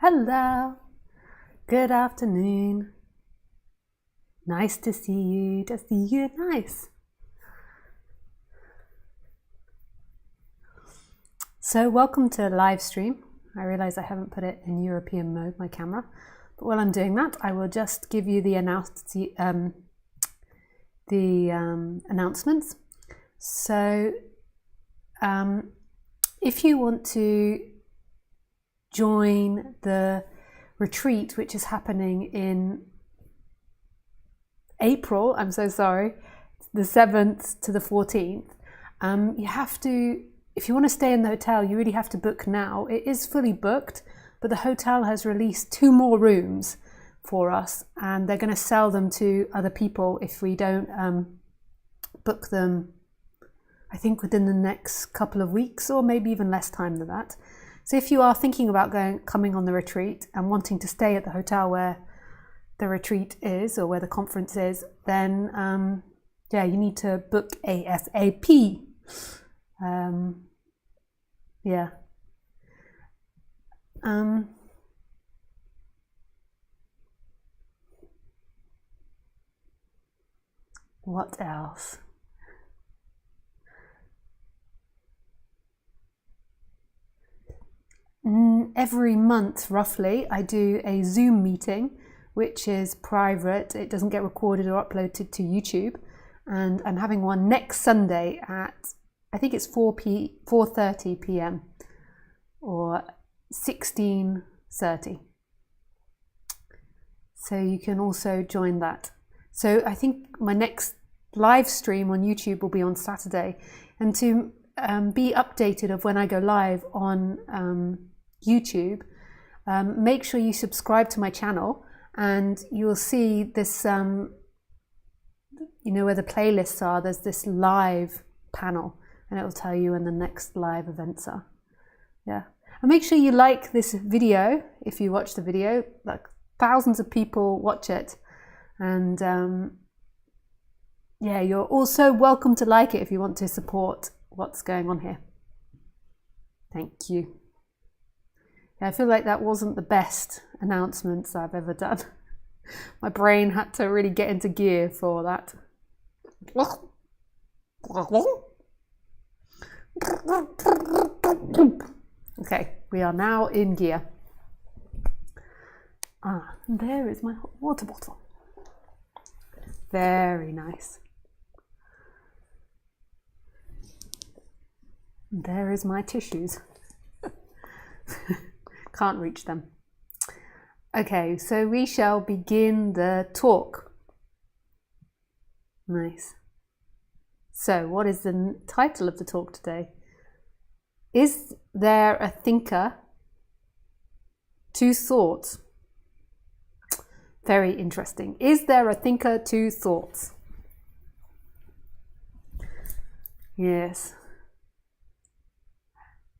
Hello, good afternoon. Nice to see you. To see you, nice. So welcome to live stream. I realize I haven't put it in European mode, my camera, but while I'm doing that, I will just give you the announcements. So if you want to join the retreat, which is happening in April, I'm so sorry, the 7th to the 14th, you have to, if you want to stay in the hotel, you really have to book now. It is fully booked, but the hotel has released 2 more rooms for us, and they're going to sell them to other people if we don't book them, I think within the next couple of weeks, or maybe even less time than that. So if you are thinking about coming on the retreat and wanting to stay at the hotel where the retreat is or where the conference is, then yeah, you need to book ASAP. Yeah. What else? Every month, roughly, I do a Zoom meeting, which is private. It doesn't get recorded or uploaded to YouTube. And I'm having one next Sunday at, I think it's 4:30 p.m. or 16:30. So you can also join that. So I think my next live stream on YouTube will be on Saturday. And to be updated of when I go live on YouTube, make sure you subscribe to my channel, and you'll see this, you know where the playlists are, there's this live panel, and it will tell you when the next live events are. Yeah. And make sure you like this video if you watch the video. Like, thousands of people watch it, and yeah, you're also welcome to like it if you want to support what's going on here. Thank you. Yeah, I feel like that wasn't the best announcements I've ever done. My brain had to really get into gear for that. Okay, we are now in gear. Ah, and there is my hot water bottle. Very nice. And there is my tissues. Can't reach them. Okay, so we shall begin the talk. Nice. So, what is the title of the talk today? Is there a thinker, 2 thoughts? Very interesting. Is there a thinker, 2 thoughts? Yes.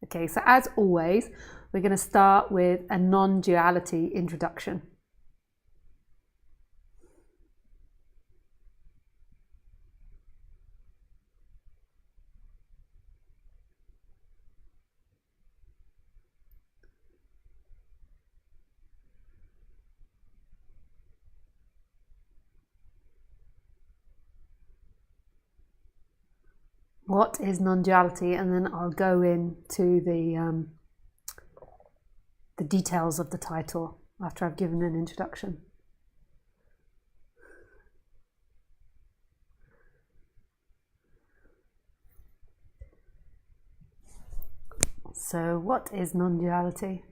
Okay, so as always, we're going to start with a non-duality introduction. What is non-duality? And then I'll go into the details of the title after I've given an introduction. So, what is non-duality?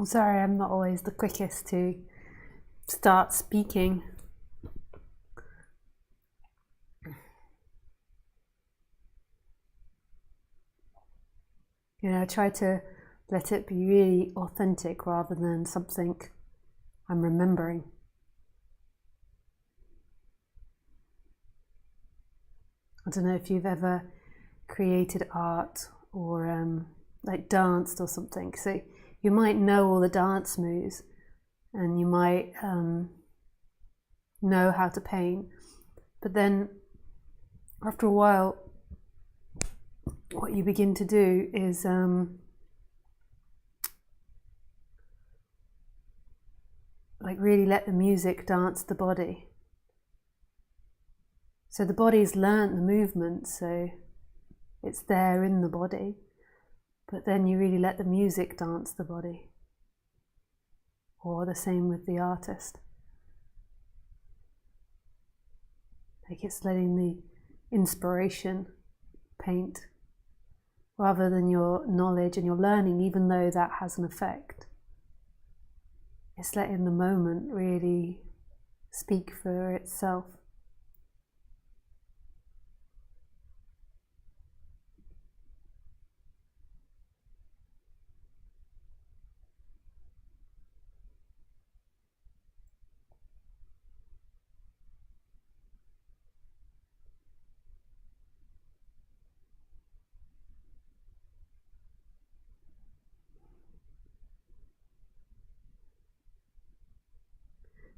I'm sorry, I'm not always the quickest to start speaking. I try to let it be really authentic rather than something I'm remembering. I don't know if you've ever created art or like danced or something. So you might know all the dance moves and you might know how to paint, but then after a while what you begin to do is like really let the music dance the body. So the body's learnt the movement, so it's there in the body, but then you really let the music dance the body. Or the same with the artist. Like it's letting the inspiration paint rather than your knowledge and your learning, even though that has an effect. It's letting the moment really speak for itself.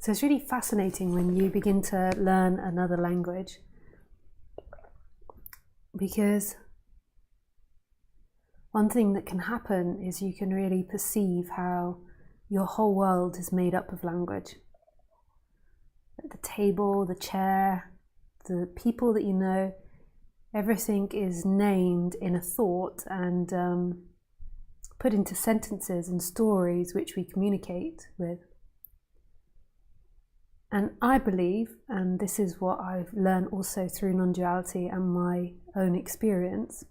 So it's really fascinating when you begin to learn another language, because one thing that can happen is you can really perceive how your whole world is made up of language. The table, the chair, the people that you know, everything is named in a thought and put into sentences and stories which we communicate with. And I believe, and this is what I've learned also through non-duality and my own experience,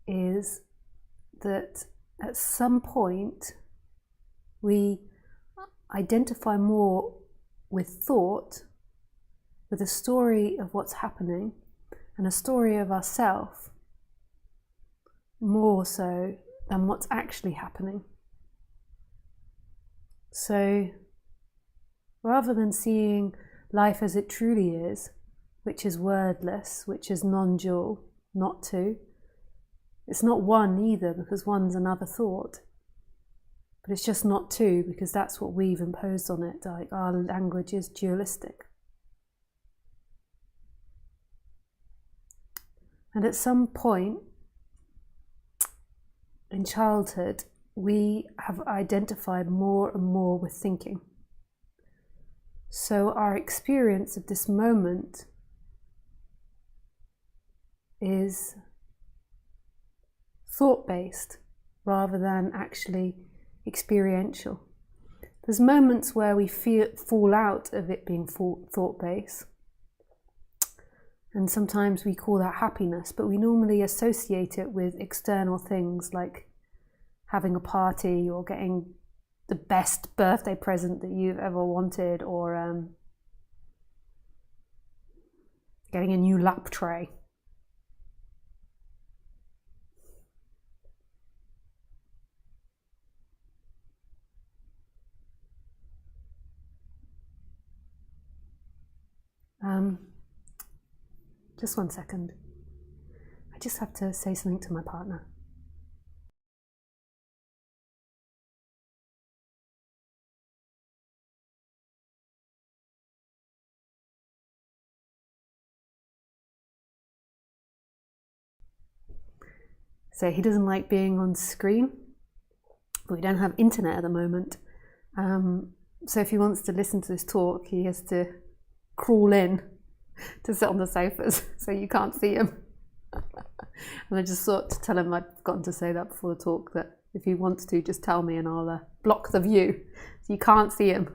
is that at some point we identify more with thought, with a story of what's happening and a story of ourselves, more so than what's actually happening. So rather than seeing life as it truly is, which is wordless, which is non-dual, not two, it's not one either, because one's another thought, but it's just not two because that's what we've imposed on it, like our language is dualistic. And at some point in childhood, we have identified more and more with thinking. So our experience of this moment is thought-based rather than actually experiential. There's moments where we fall out of it being thought-based, and sometimes we call that happiness, but we normally associate it with external things like having a party or getting the best birthday present that you've ever wanted, or getting a new lap tray. Just 1 second. I just have to say something to my partner. So he doesn't like being on screen, but we don't have internet at the moment. So if he wants to listen to this talk, he has to crawl in to sit on the sofas, so you can't see him. And I just thought to tell him, I'd forgotten to say that before the talk, that if he wants to, just tell me and I'll block the view, so you can't see him.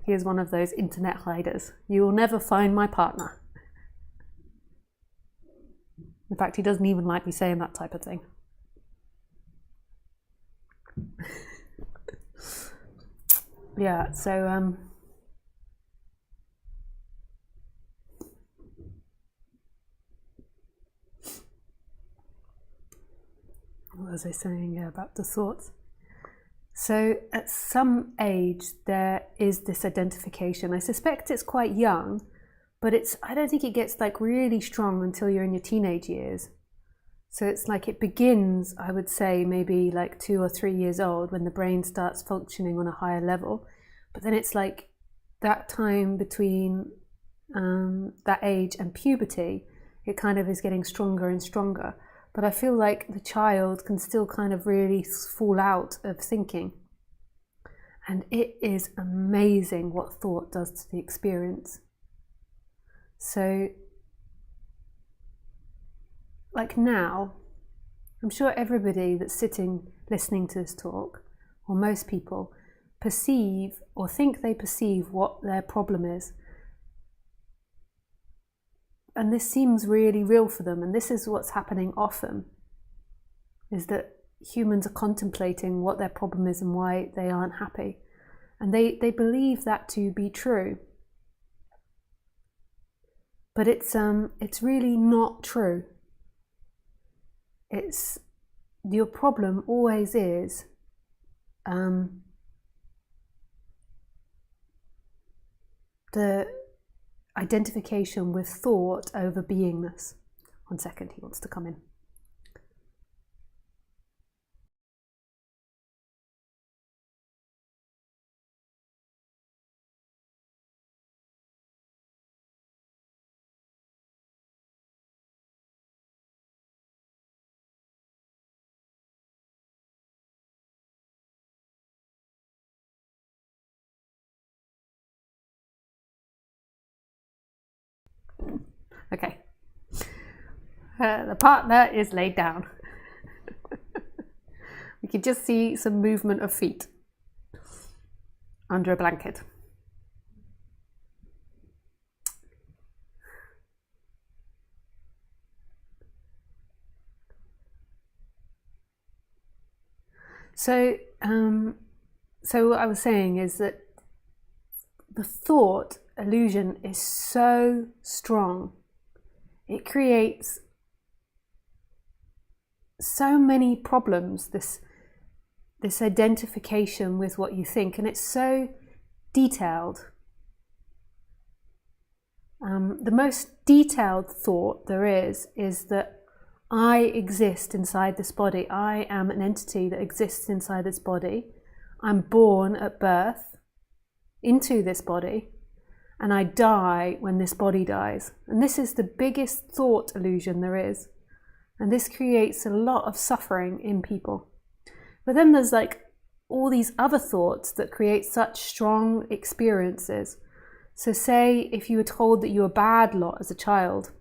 He is one of those internet hiders. You will never find my partner. In fact, he doesn't even like me saying that type of thing. Yeah, so what was I saying about the thoughts? So at some age there is this identification. I suspect it's quite young, but I don't think it gets like really strong until you're in your teenage years. So it's like it begins, I would say, maybe like 2 or 3 years old when the brain starts functioning on a higher level. But then it's like that time between that age and puberty, it kind of is getting stronger and stronger. But I feel like the child can still kind of really fall out of thinking. And it is amazing what thought does to the experience. So, like now, I'm sure everybody that's sitting listening to this talk, or most people, perceive or think they perceive what their problem is. And this seems really real for them, and this is what's happening often, is that humans are contemplating what their problem is and why they aren't happy. And they believe that to be true. But it's really not true. It's your problem always is the identification with thought over beingness. 1 second, he wants to come in. Okay. The partner is laid down. We can just see some movement of feet under a blanket. So what I was saying is that the thought illusion is so strong. It creates so many problems, this identification with what you think, and it's so detailed. The most detailed thought there is that I exist inside this body. I am an entity that exists inside this body. I'm born at birth into this body, and I die when this body dies. And this is the biggest thought illusion there is. And this creates a lot of suffering in people. But then there's like all these other thoughts that create such strong experiences. So say if you were told that you were bad a lot as a child,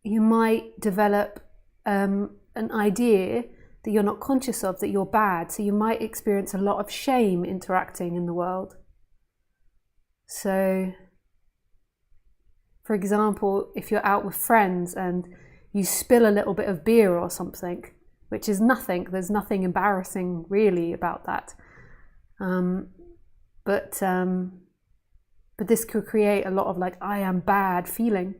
you might develop an idea that you're not conscious of, that you're bad. So you might experience a lot of shame interacting in the world. So, for example, if you're out with friends and you spill a little bit of beer or something, which is nothing, there's nothing embarrassing really about that. But this could create a lot of like, I am bad feeling.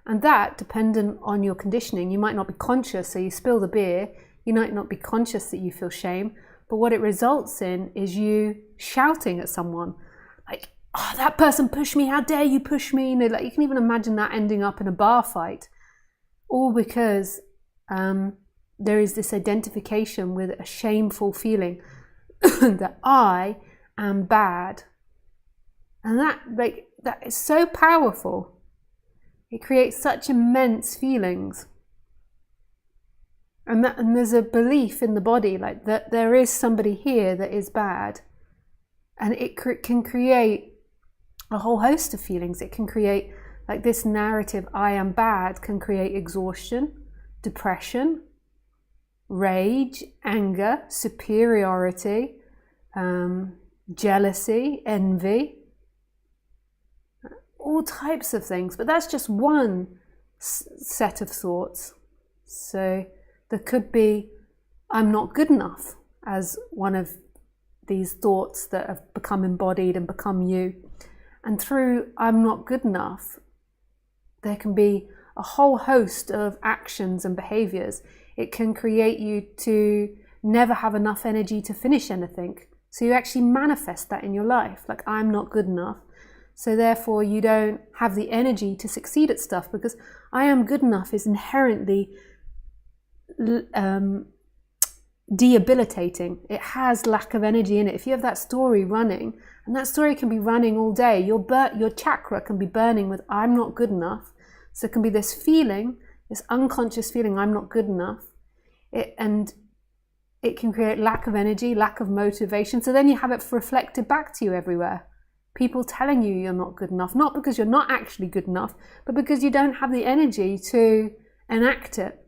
And that, dependent on your conditioning, you might not be conscious, so you spill the beer, you might not be conscious that you feel shame, but what it results in is you shouting at someone, like, oh, that person pushed me, how dare you push me? You know, like, you can even imagine that ending up in a bar fight, all because there is this identification with a shameful feeling that I am bad. And that is so powerful. It creates such immense feelings. And there's a belief in the body, like that there is somebody here that is bad. And it can create a whole host of feelings. It can create, like, this narrative, I am bad, can create exhaustion, depression, rage, anger, superiority, jealousy, envy, all types of things. But that's just one set of thoughts. So there could be, I'm not good enough as one of these thoughts that have become embodied and become you. And through I'm not good enough, there can be a whole host of actions and behaviors. It can create you to never have enough energy to finish anything. So you actually manifest that in your life, like I'm not good enough. So therefore you don't have the energy to succeed at stuff, because I am good enough is inherently debilitating. It has lack of energy in it. If you have that story running, and that story can be running all day, your chakra can be burning with I'm not good enough. So it can be this feeling, this unconscious feeling, I'm not good enough. And it can create lack of energy, lack of motivation. So then you have it reflected back to you everywhere. People telling you you're not good enough, not because you're not actually good enough, but because you don't have the energy to enact it.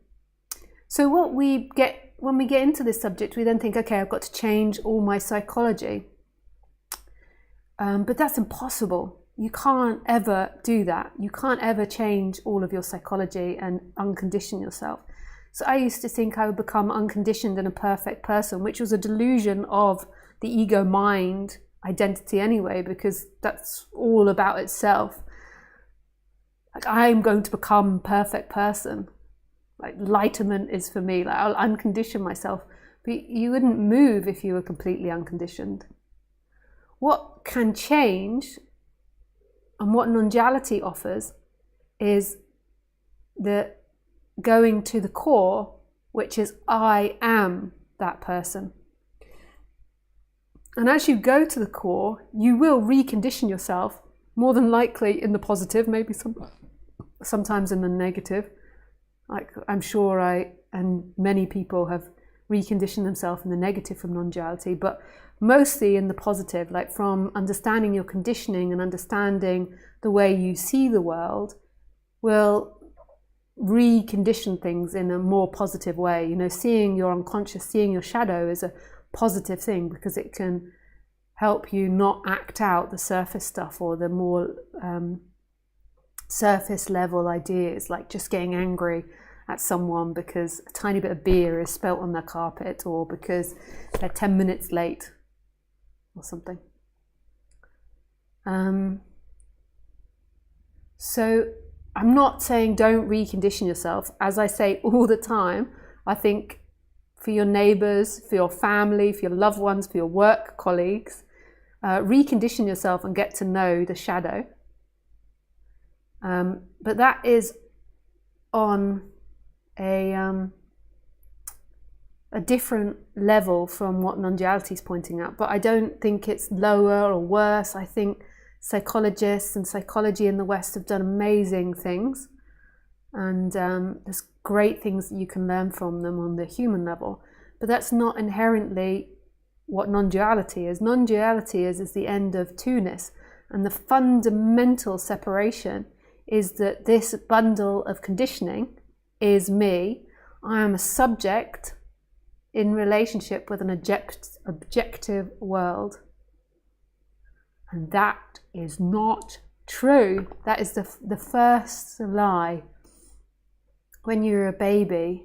So what we get, when we get into this subject, we then think, okay, I've got to change all my psychology. But that's impossible. You can't ever do that. You can't ever change all of your psychology and uncondition yourself. So I used to think I would become unconditioned and a perfect person, which was a delusion of the ego mind identity anyway, because that's all about itself. Like, I'm going to become a perfect person. Like, enlightenment is for me. Like, I'll uncondition myself. But you wouldn't move if you were completely unconditioned. What can change, and what non-duality offers, is the going to the core, which is I am that person. And as you go to the core, you will recondition yourself, more than likely in the positive, maybe sometimes in the negative. Like, I'm sure and many people have reconditioned themselves in the negative from non-duality, but mostly in the positive, like from understanding your conditioning and understanding the way you see the world will recondition things in a more positive way. You know, seeing your unconscious, seeing your shadow is a positive thing, because it can help you not act out the surface stuff or the more surface level ideas, like just getting angry at someone because a tiny bit of beer is spilt on their carpet, or because they're 10 minutes late or something. So I'm not saying don't recondition yourself. As I say all the time, I think for your neighbors, for your family, for your loved ones, for your work colleagues, recondition yourself and get to know the shadow. But that is on a different level from what non-duality is pointing out. But I don't think it's lower or worse. I think psychologists and psychology in the West have done amazing things, and there's great things that you can learn from them on the human level. But that's not inherently what non-duality is. Non-duality is the end of two-ness, and the fundamental separation is that this bundle of conditioning is me. I am a subject in relationship with an objective world. And that is not true. That is the first lie. When you're a baby,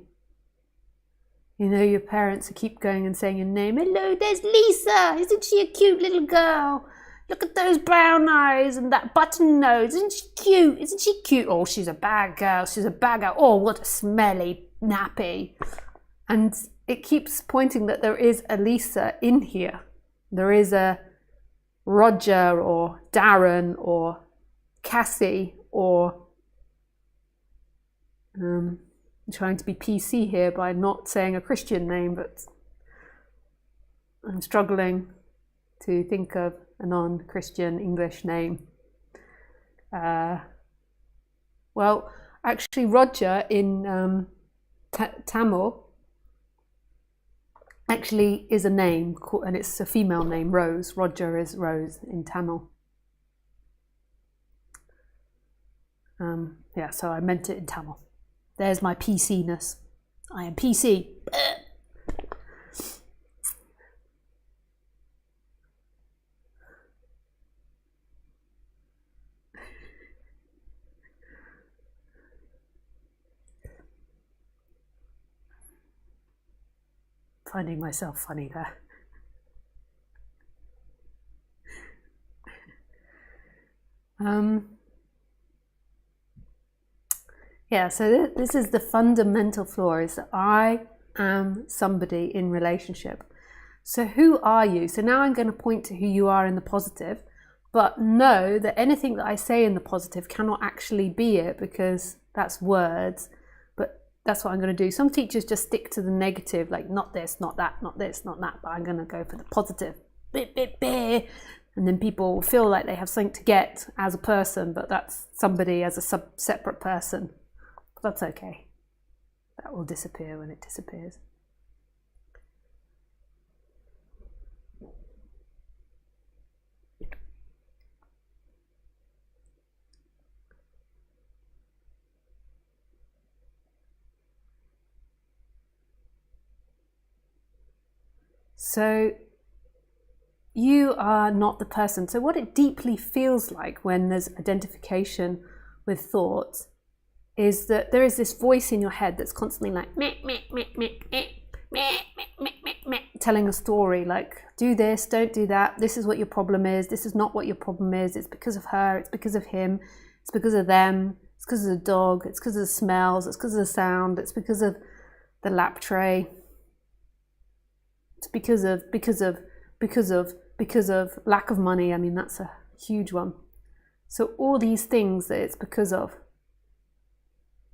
you know your parents keep going and saying your name. Hello, there's Lisa. Isn't she a cute little girl? Look at those brown eyes and that button nose. Isn't she cute? Isn't she cute? Oh, she's a bad girl. She's a bad girl. Oh, what a smelly nappy. And it keeps pointing that there is a Lisa in here. There is a Roger or Darren or Cassie or I'm trying to be PC here by not saying a Christian name, but I'm struggling to think of a non-Christian English name. Well, actually Roger in Tamil actually is a name, and it's a female name, Rose. Roger is Rose in Tamil. Yeah, so I meant it in Tamil. There's my PC-ness. I am PC. finding myself funny there. Yeah, so this is the fundamental flaw, is that I am somebody in relationship. So who are you? So now I'm going to point to who you are in the positive, but know that anything that I say in the positive cannot actually be it, because that's words, but that's what I'm going to do. Some teachers just stick to the negative, like not this, not that, not this, not that, but I'm going to go for the positive. And then people feel like they have something to get as a person, but that's somebody as a separate person. That's okay. That will disappear when it disappears. So you are not the person. So what it deeply feels like when there's identification with thoughts is that there is this voice in your head that's constantly like meh, meh, meh, meh, meh, meh, meh, meh, meh, meh, telling a story like, do this, don't do that, this is what your problem is, this is not what your problem is, it's because of her, it's because of him, it's because of them, it's because of the dog, it's because of the smells, it's because of the sound, it's because of the lap tray, it's because of lack of money. I mean, that's a huge one. So all these things that it's because of.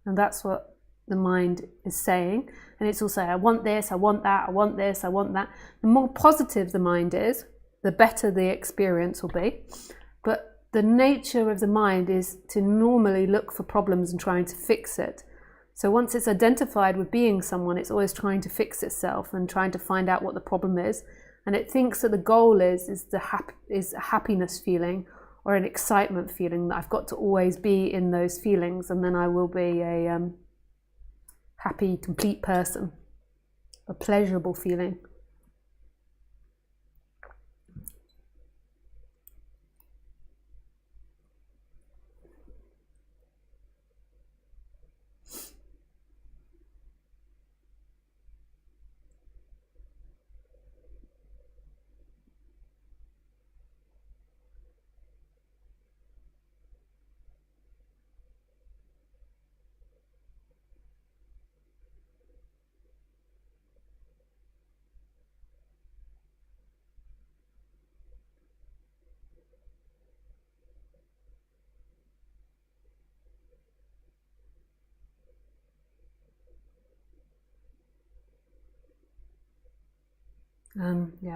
And that's what the mind is saying. And it's also, I want this, I want that, I want this, I want that. The more positive the mind is, the better the experience will be. But the nature of the mind is to normally look for problems and trying to fix it. So once it's identified with being someone, it's always trying to fix itself and trying to find out what the problem is. And it thinks that the goal is a happiness feeling, or an excitement feeling, that I've got to always be in those feelings, and then I will be a happy, complete person, a pleasurable feeling.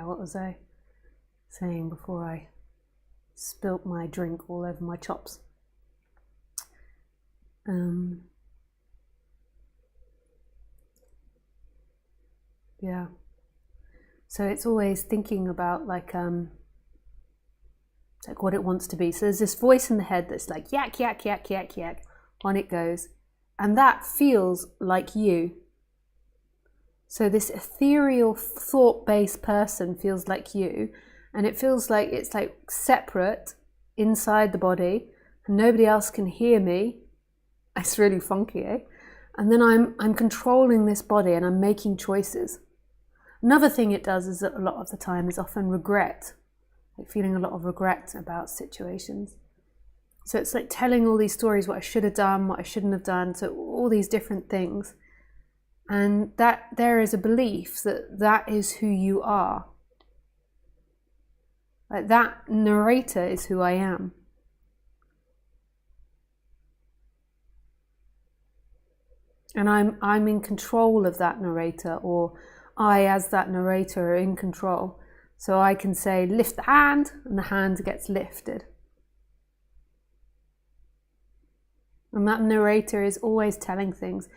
What was I saying before I spilt my drink all over my chops? So it's always thinking about like what it wants to be. So there's this voice in the head that's like yak, yak, yak, yak, yak, on it goes. And that feels like you. So this ethereal thought-based person feels like you, and it feels like it's like separate inside the body, and nobody else can hear me. It's really funky, eh? And then I'm controlling this body, and I'm making choices. Another thing it does is that a lot of the time is often regret, like feeling a lot of regret about situations. So it's like telling all these stories, what I should have done, what I shouldn't have done, so all these different things. And that there is a belief that that is who you are. Like that narrator is who I am. And I'm in control of that narrator, or I as that narrator are in control. So I can say lift the hand, and the hand gets lifted. And that narrator is always telling things.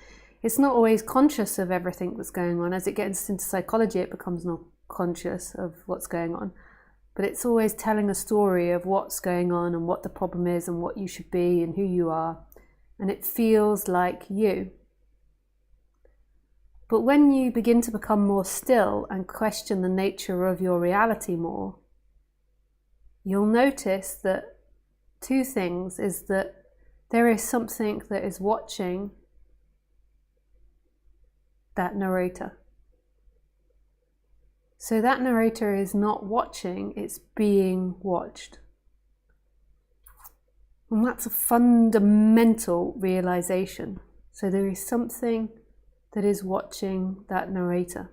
It's not always conscious of everything that's going on. As it gets into psychology, it becomes not conscious of what's going on. But it's always telling a story of what's going on and what the problem is and what you should be and who you are. And it feels like you. But when you begin to become more still and question the nature of your reality more, you'll notice that two things is that there is something that is watching that narrator. So that narrator is not watching, it's being watched. And that's a fundamental realization. So there is something that is watching that narrator.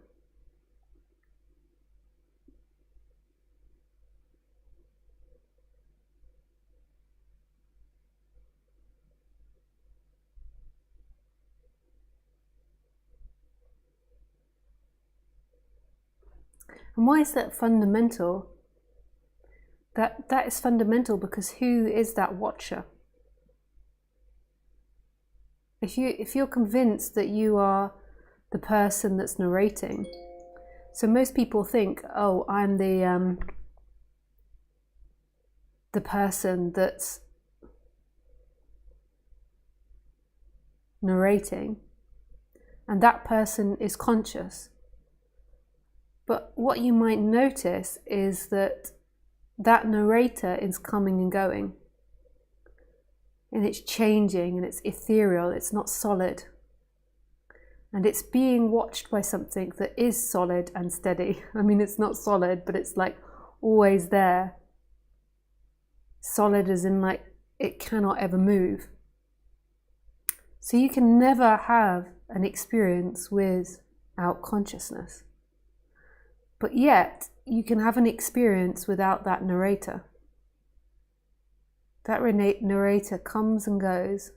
And why is that fundamental? That is fundamental because who is that watcher? If you're convinced that you are the person that's narrating, so most people think, oh, I'm the person that's narrating, and that person is conscious. But what you might notice is that that narrator is coming and going, and it's changing, and it's ethereal, it's not solid, and it's being watched by something that is solid and steady. I mean, it's not solid, but it's like always there. Solid as in like it cannot ever move. So you can never have an experience without consciousness. But yet, you can have an experience without that narrator. That narrator comes and goes.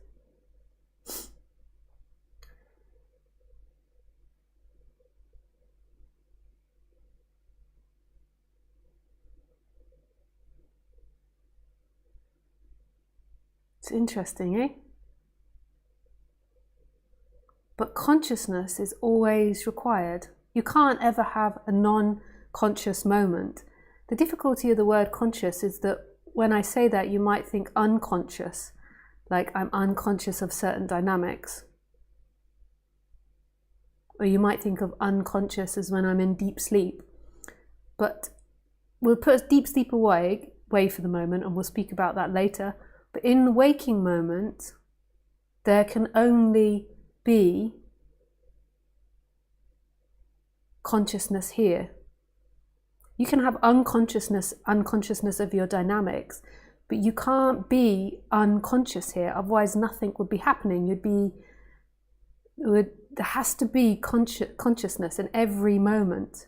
It's interesting, eh? But consciousness is always required. You can't ever have a non-conscious moment. The difficulty of the word conscious is that when I say that, you might think unconscious, like I'm unconscious of certain dynamics. Or you might think of unconscious as when I'm in deep sleep. But we'll put deep sleep away for the moment, and we'll speak about that later. But in the waking moment, there can only be consciousness here. You can have unconsciousness of your dynamics, but you can't be unconscious here, otherwise nothing would be happening. There has to be consciousness in every moment.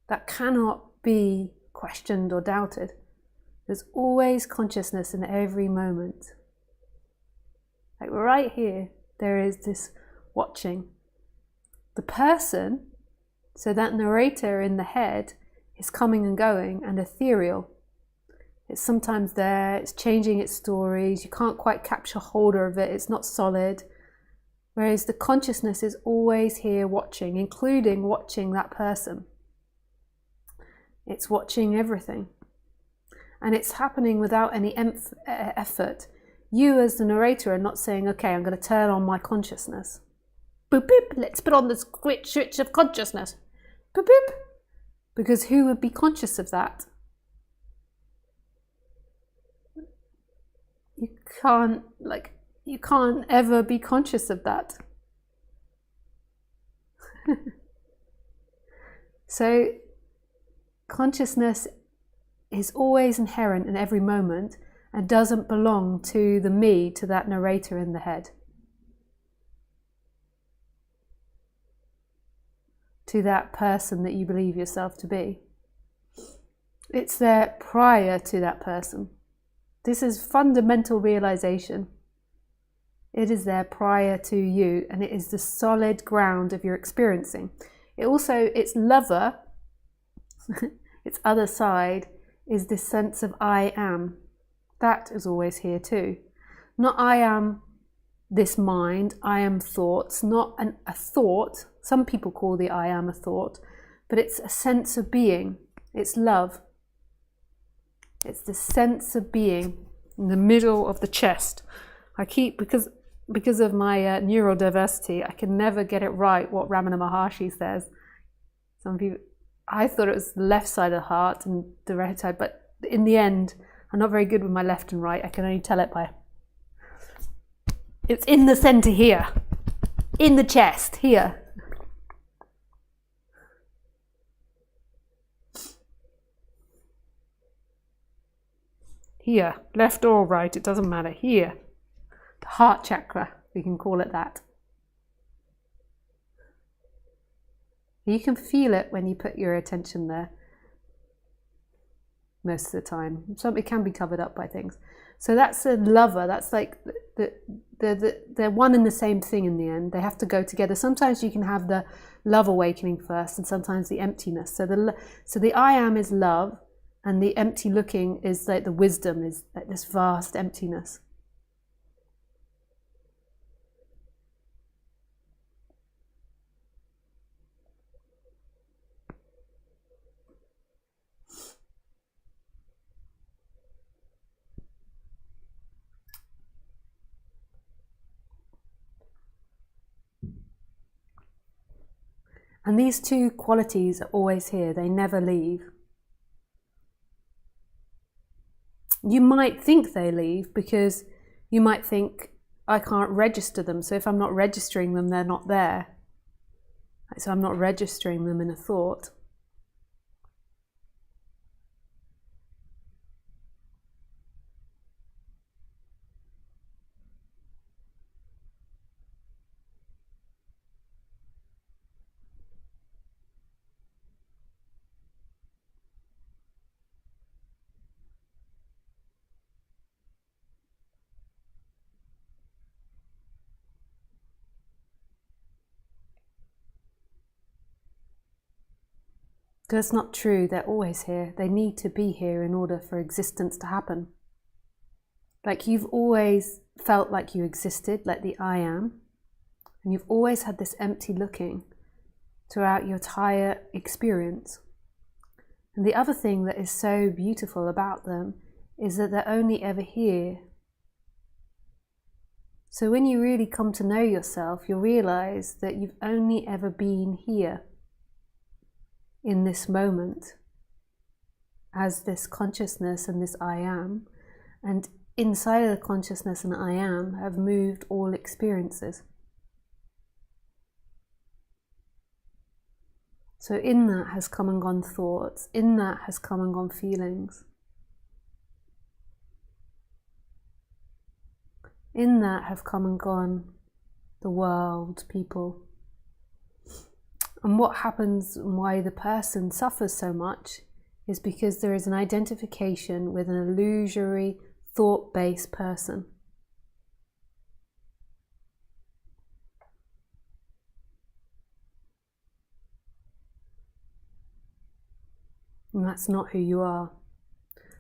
That cannot be questioned or doubted. There's always consciousness in every moment. Like right here, there is this watching. The person, so that narrator in the head, is coming and going and ethereal. It's sometimes there, it's changing its stories, you can't quite capture hold of it, it's not solid. Whereas the consciousness is always here watching, including watching that person. It's watching everything. And it's happening without any effort. You as the narrator are not saying, okay, I'm going to turn on my consciousness. Boop, boop, let's put on the switch of consciousness. Boop, boop. Because who would be conscious of that? You can't ever be conscious of that. So consciousness is always inherent in every moment and doesn't belong to the me, to that narrator in the head. To that person that you believe yourself to be. It's there prior to that person. This is fundamental realization. It is there prior to you, and it is the solid ground of your experiencing. Its lover, its other side, is this sense of I am. That is always here too. Not I am this mind, I am thoughts, not a thought. Some people call the I am a thought, but it's a sense of being. It's love. It's the sense of being in the middle of the chest. Because of my neurodiversity, I can never get it right what Ramana Maharshi says. Some people, I thought it was the left side of the heart and the right side, but in the end, I'm not very good with my left and right. I can only tell it by... It's in the center here. In the chest, here. here, left or right, it doesn't matter, here. The heart chakra, we can call it that. You can feel it when you put your attention there most of the time. It can be covered up by things. So that's a lover. That's like they're one and the same thing in the end. They have to go together. Sometimes you can have the love awakening first, and sometimes the emptiness. So the I am is love, and the empty looking is like the wisdom, is like this vast emptiness. And these two qualities are always here, they never leave. You might think they leave because you might think, I can't register them, so if I'm not registering them, they're not there. So I'm not registering them in a thought. That's not true, they're always here. They need to be here in order for existence to happen. Like you've always felt like you existed, like the I am, and you've always had this empty looking throughout your entire experience. And the other thing that is so beautiful about them is that they're only ever here. So when you really come to know yourself, you'll realize that you've only ever been here in this moment as this consciousness and this I am, and inside of the consciousness and I am have moved all experiences. So in that has come and gone thoughts, in that has come and gone feelings, in that have come and gone the world, people. And what happens and why the person suffers so much is because there is an identification with an illusory, thought-based person. And that's not who you are.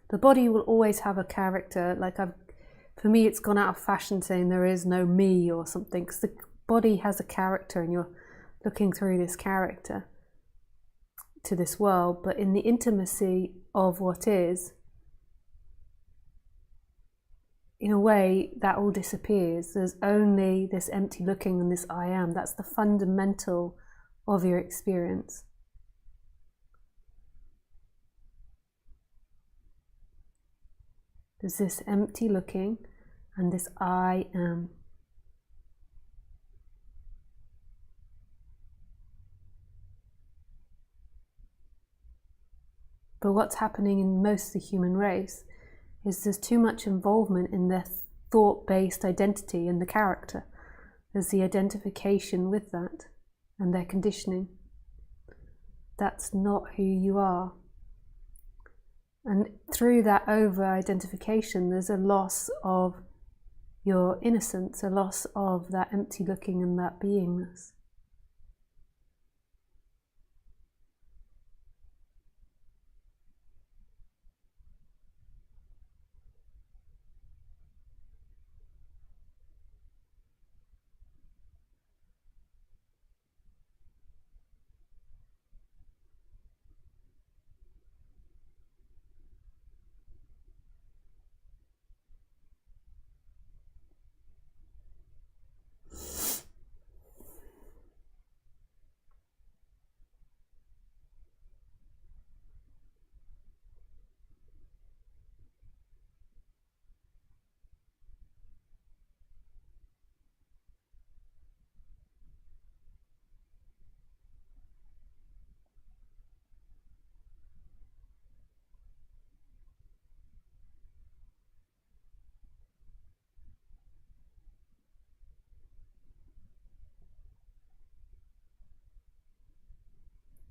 The body will always have a character. For me, it's gone out of fashion saying there is no me or something, because the body has a character and you're looking through this character to this world. But in the intimacy of what is, in a way, that all disappears. There's only this empty looking and this I am. That's the fundamental of your experience. There's this empty looking and this I am. But what's happening in most of the human race is there's too much involvement in their thought-based identity and the character. There's the identification with that and their conditioning. That's not who you are. And through that over-identification, there's a loss of your innocence, a loss of that empty looking and that beingness.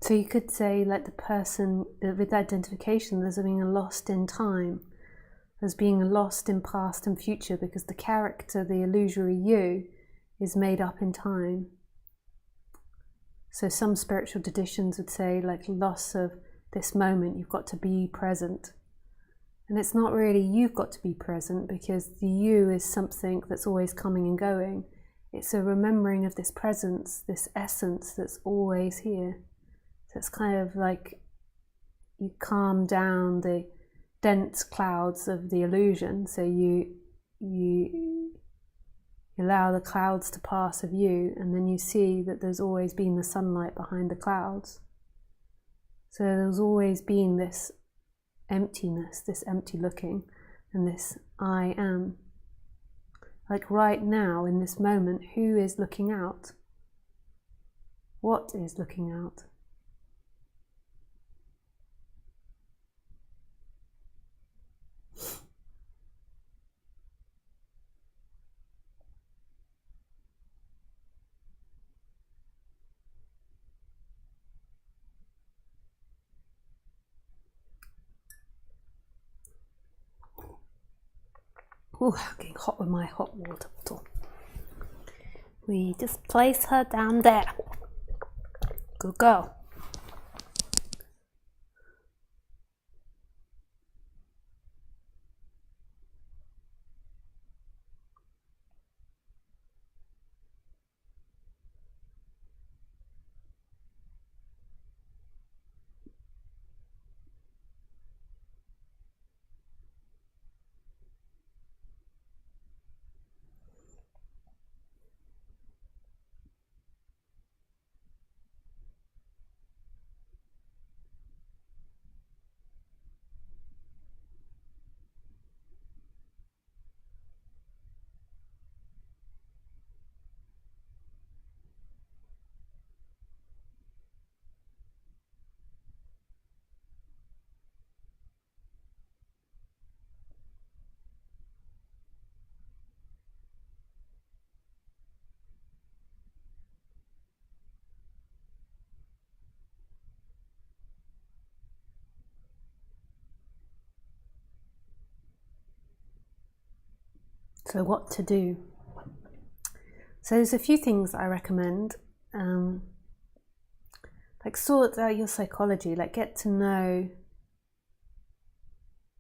So you could say, like, the person with identification, there's being lost in time, there's being lost in past and future, because the character, the illusory you, is made up in time. So some spiritual traditions would say, like, loss of this moment, you've got to be present. And it's not really you've got to be present, because the you is something that's always coming and going. It's a remembering of this presence, this essence that's always here. So it's kind of like you calm down the dense clouds of the illusion. So you allow the clouds to pass of you, and then you see that there's always been the sunlight behind the clouds. So there's always been this emptiness, this empty looking, and this I am. Like right now, in this moment, who is looking out? What is looking out? Oh, I'm getting hot with my hot water bottle. We just place her down there. Good girl. So what to do? So there's a few things I recommend. Like sort out your psychology, like get to know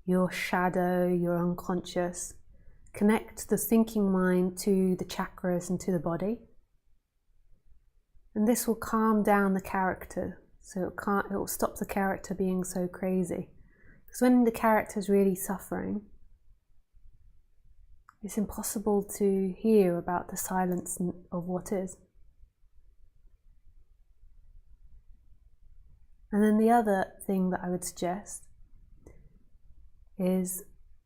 your shadow, your unconscious. Connect the thinking mind to the chakras and to the body. And this will calm down the character. So it will stop the character being so crazy. Because when the character is really suffering, it's impossible to hear about the silence of what is. And then the other thing that I would suggest is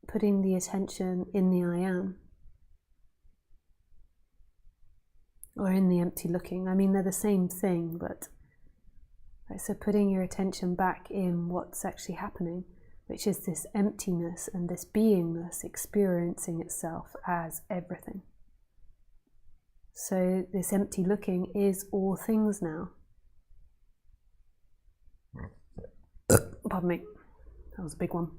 putting the attention in the I am, or in the empty looking. I mean, they're the same thing, but so putting your attention back in what's actually happening, which is this emptiness and this beingness experiencing itself as everything. So this empty looking is all things now. Pardon me, that was a big one.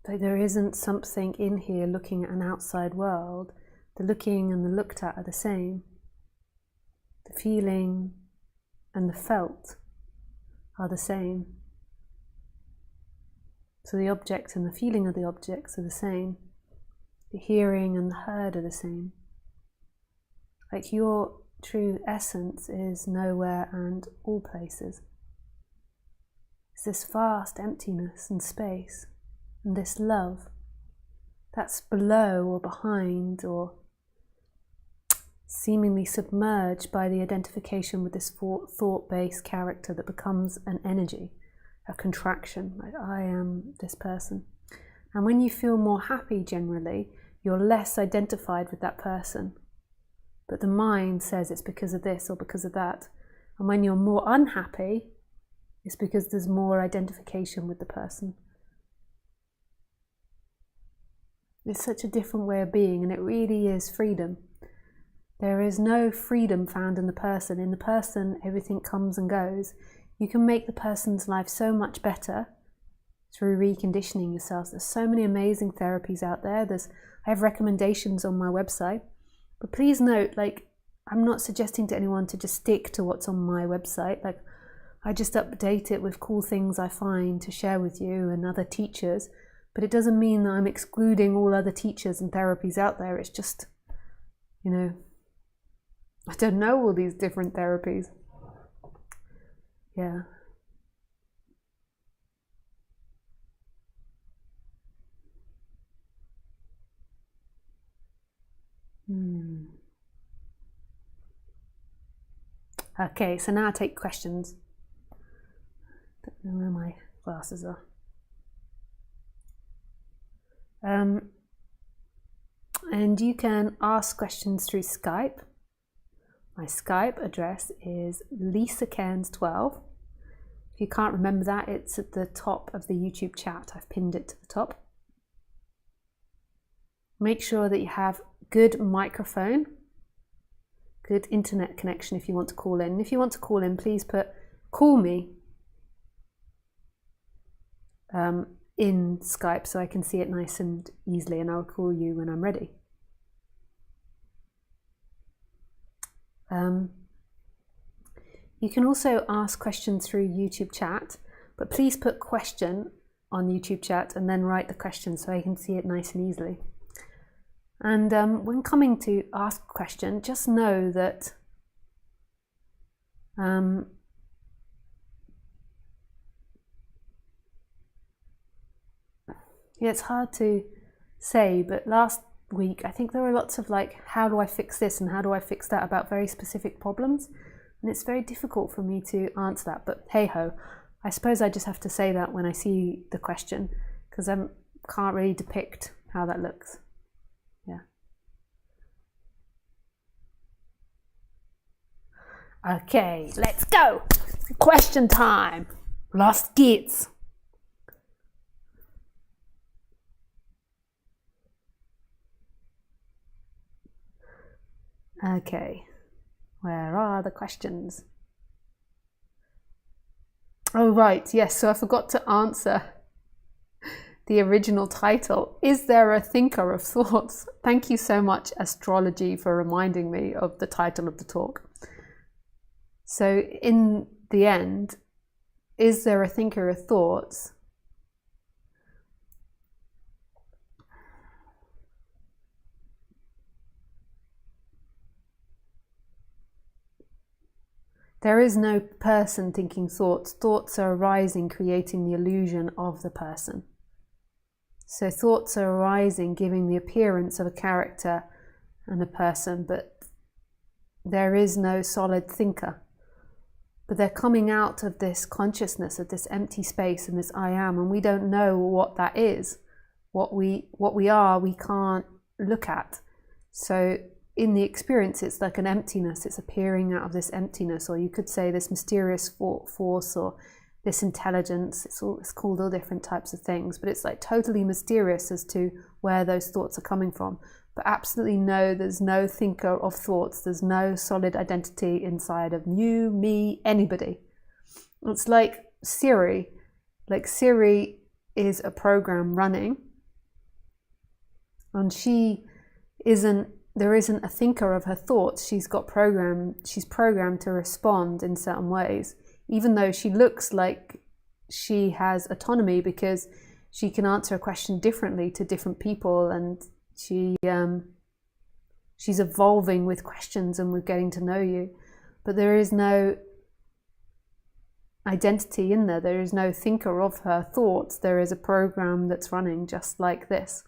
So there isn't something in here looking at an outside world. The looking and the looked at are the same. The feeling and the felt are the same. So the object and the feeling of the objects are the same. The hearing and the heard are the same. Like your true essence is nowhere and all places. It's this vast emptiness and space. And this love that's below or behind or seemingly submerged by the identification with this thought-based character that becomes an energy, a contraction, like I am this person. And when you feel more happy generally, you're less identified with that person. But the mind says it's because of this or because of that. And when you're more unhappy, it's because there's more identification with the person. It's such a different way of being, and it really is freedom. There is no freedom found in the person. In the person, everything comes and goes. You can make the person's life so much better through reconditioning yourselves. There's so many amazing therapies out there. I have recommendations on my website. But please note, like, I'm not suggesting to anyone to just stick to what's on my website. Like, I just update it with cool things I find to share with you and other teachers. But it doesn't mean that I'm excluding all other teachers and therapies out there. It's just, you know, I don't know all these different therapies. Yeah. Okay, so now I take questions. Don't know where my glasses are. And you can ask questions through Skype. My Skype address is Lisa Cairns 12. If you can't remember that, it's at the top of the YouTube chat. I've pinned it to the top. Make sure that you have good microphone, good internet connection if you want to call in. If you want to call in, please put call me in Skype so I can see it nice and easily, and I'll call you when I'm ready. You can also ask questions through YouTube chat, but please put question on YouTube chat and then write the question so I can see it nice and easily. And when coming to ask a question, just know that yeah, it's hard to say, but last week I think there were lots of like, how do I fix this and how do I fix that about very specific problems, and it's very difficult for me to answer that. But hey ho, I suppose I just have to say that when I see the question, because I can't really depict how that looks. Yeah. Okay, let's go. Question time. Lost kids. Okay, where are the questions? Oh, right, yes, so I forgot to answer the original title. Is there a thinker of thoughts? Thank you so much, astrology, for reminding me of the title of the talk. So in the end, is there a thinker of thoughts? There is no person thinking thoughts. Thoughts are arising, creating the illusion of the person. So thoughts are arising, giving the appearance of a character and a person, but there is no solid thinker. But they're coming out of this consciousness, of this empty space and this I am, and we don't know what that is. What we are, we can't look at. So in the experience, it's like an emptiness. It's appearing out of this emptiness, or you could say this mysterious force, or this intelligence. It's called all different types of things, but it's like totally mysterious as to where those thoughts are coming from. But absolutely no, there's no thinker of thoughts. There's no solid identity inside of you, me, anybody. It's like Siri. Like Siri is a program running, and there isn't a thinker of her thoughts. She's programmed to respond in certain ways, even though she looks like she has autonomy, because she can answer a question differently to different people, and she's evolving with questions and with getting to know you. But there is no identity in there. There is no thinker of her thoughts. There is a program that's running just like this.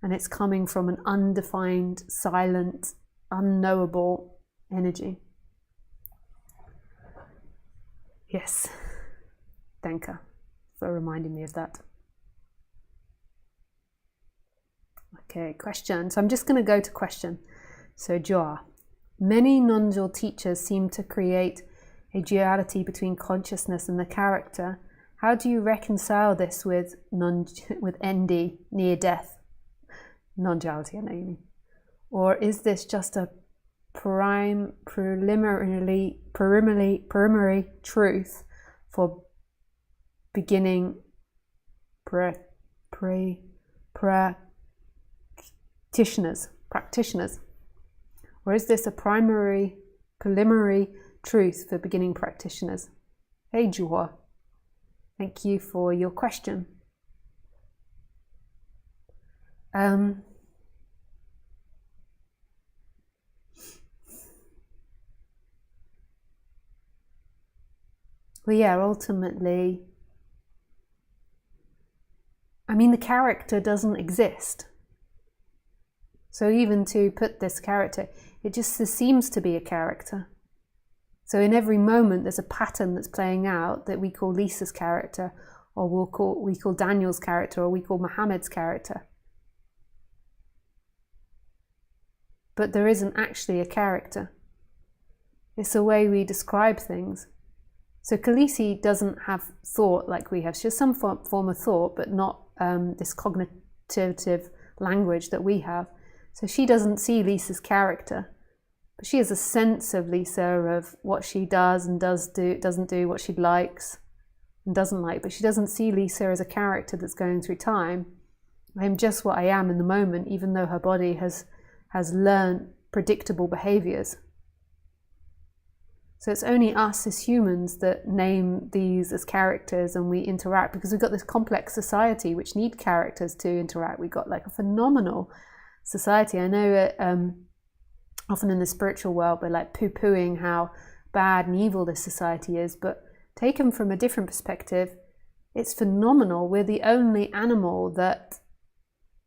And it's coming from an undefined, silent, unknowable energy. Yes. Thank you for reminding me of that. Okay, question. So I'm just going to go to question. So Joa, many non-dual teachers seem to create a duality between consciousness and the character. How do you reconcile this with ND, near death? Non-duality, I know you mean. Or is this just a preliminary truth for beginning practitioners? Or is this a preliminary truth for beginning practitioners? Hey Juha, thank you for your question. Well, yeah, ultimately, I mean, the character doesn't exist. So even to put this character, it just seems to be a character. So in every moment, there's a pattern that's playing out that we call Lisa's character, or we call Daniel's character, or we call Mohammed's character. But there isn't actually a character. It's the way we describe things. So Khaleesi doesn't have thought like we have. She has some form of thought, but not this cognitive language that we have. So she doesn't see Lisa's character, but she has a sense of Lisa, of what she does and doesn't do, what she likes and doesn't like. But she doesn't see Lisa as a character that's going through time. I am just what I am in the moment, even though her body has learned predictable behaviors. So it's only us as humans that name these as characters, and we interact because we've got this complex society which need characters to interact. We've got like a phenomenal society. I know often in the spiritual world we're like poo-pooing how bad and evil this society is, but taken from a different perspective, it's phenomenal. We're the only animal that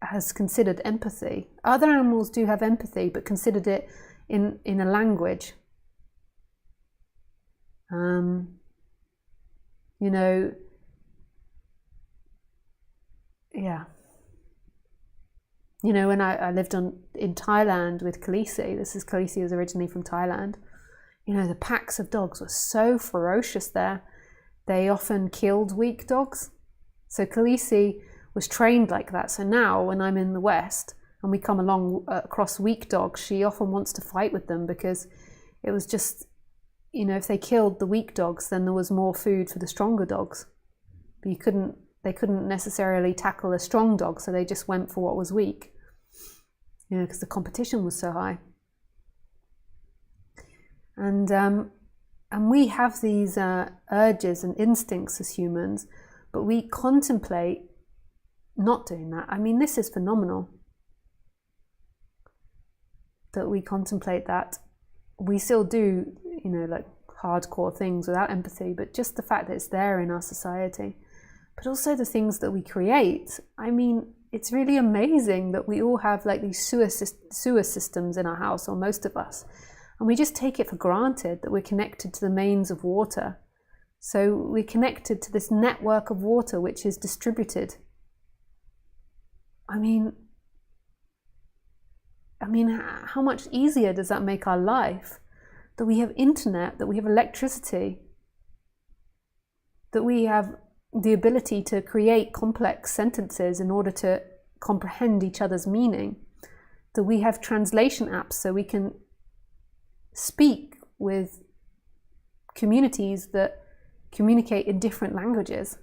has considered empathy. Other animals do have empathy, but considered it in a language. You know, yeah. You know, when I lived in Thailand with Khaleesi, Khaleesi was originally from Thailand, you know, the packs of dogs were so ferocious there. They often killed weak dogs. So Khaleesi was trained like that. So now when I'm in the West and we come along across weak dogs, she often wants to fight with them because it was just, you know, if they killed the weak dogs, then there was more food for the stronger dogs. But they couldn't necessarily tackle a strong dog, so they just went for what was weak, you know, because the competition was so high. And we have these urges and instincts as humans, but we contemplate not doing that. I mean, this is phenomenal that we contemplate that. We still do, you know, like hardcore things without empathy, but just the fact that it's there in our society, but also the things that we create. I mean, it's really amazing that we all have like these sewer systems in our house, or most of us, and we just take it for granted that we're connected to the mains of water. So we're connected to this network of water which is distributed. I mean, how much easier does that make our life? That we have internet, that we have electricity, that we have the ability to create complex sentences in order to comprehend each other's meaning, that we have translation apps so we can speak with communities that communicate in different languages,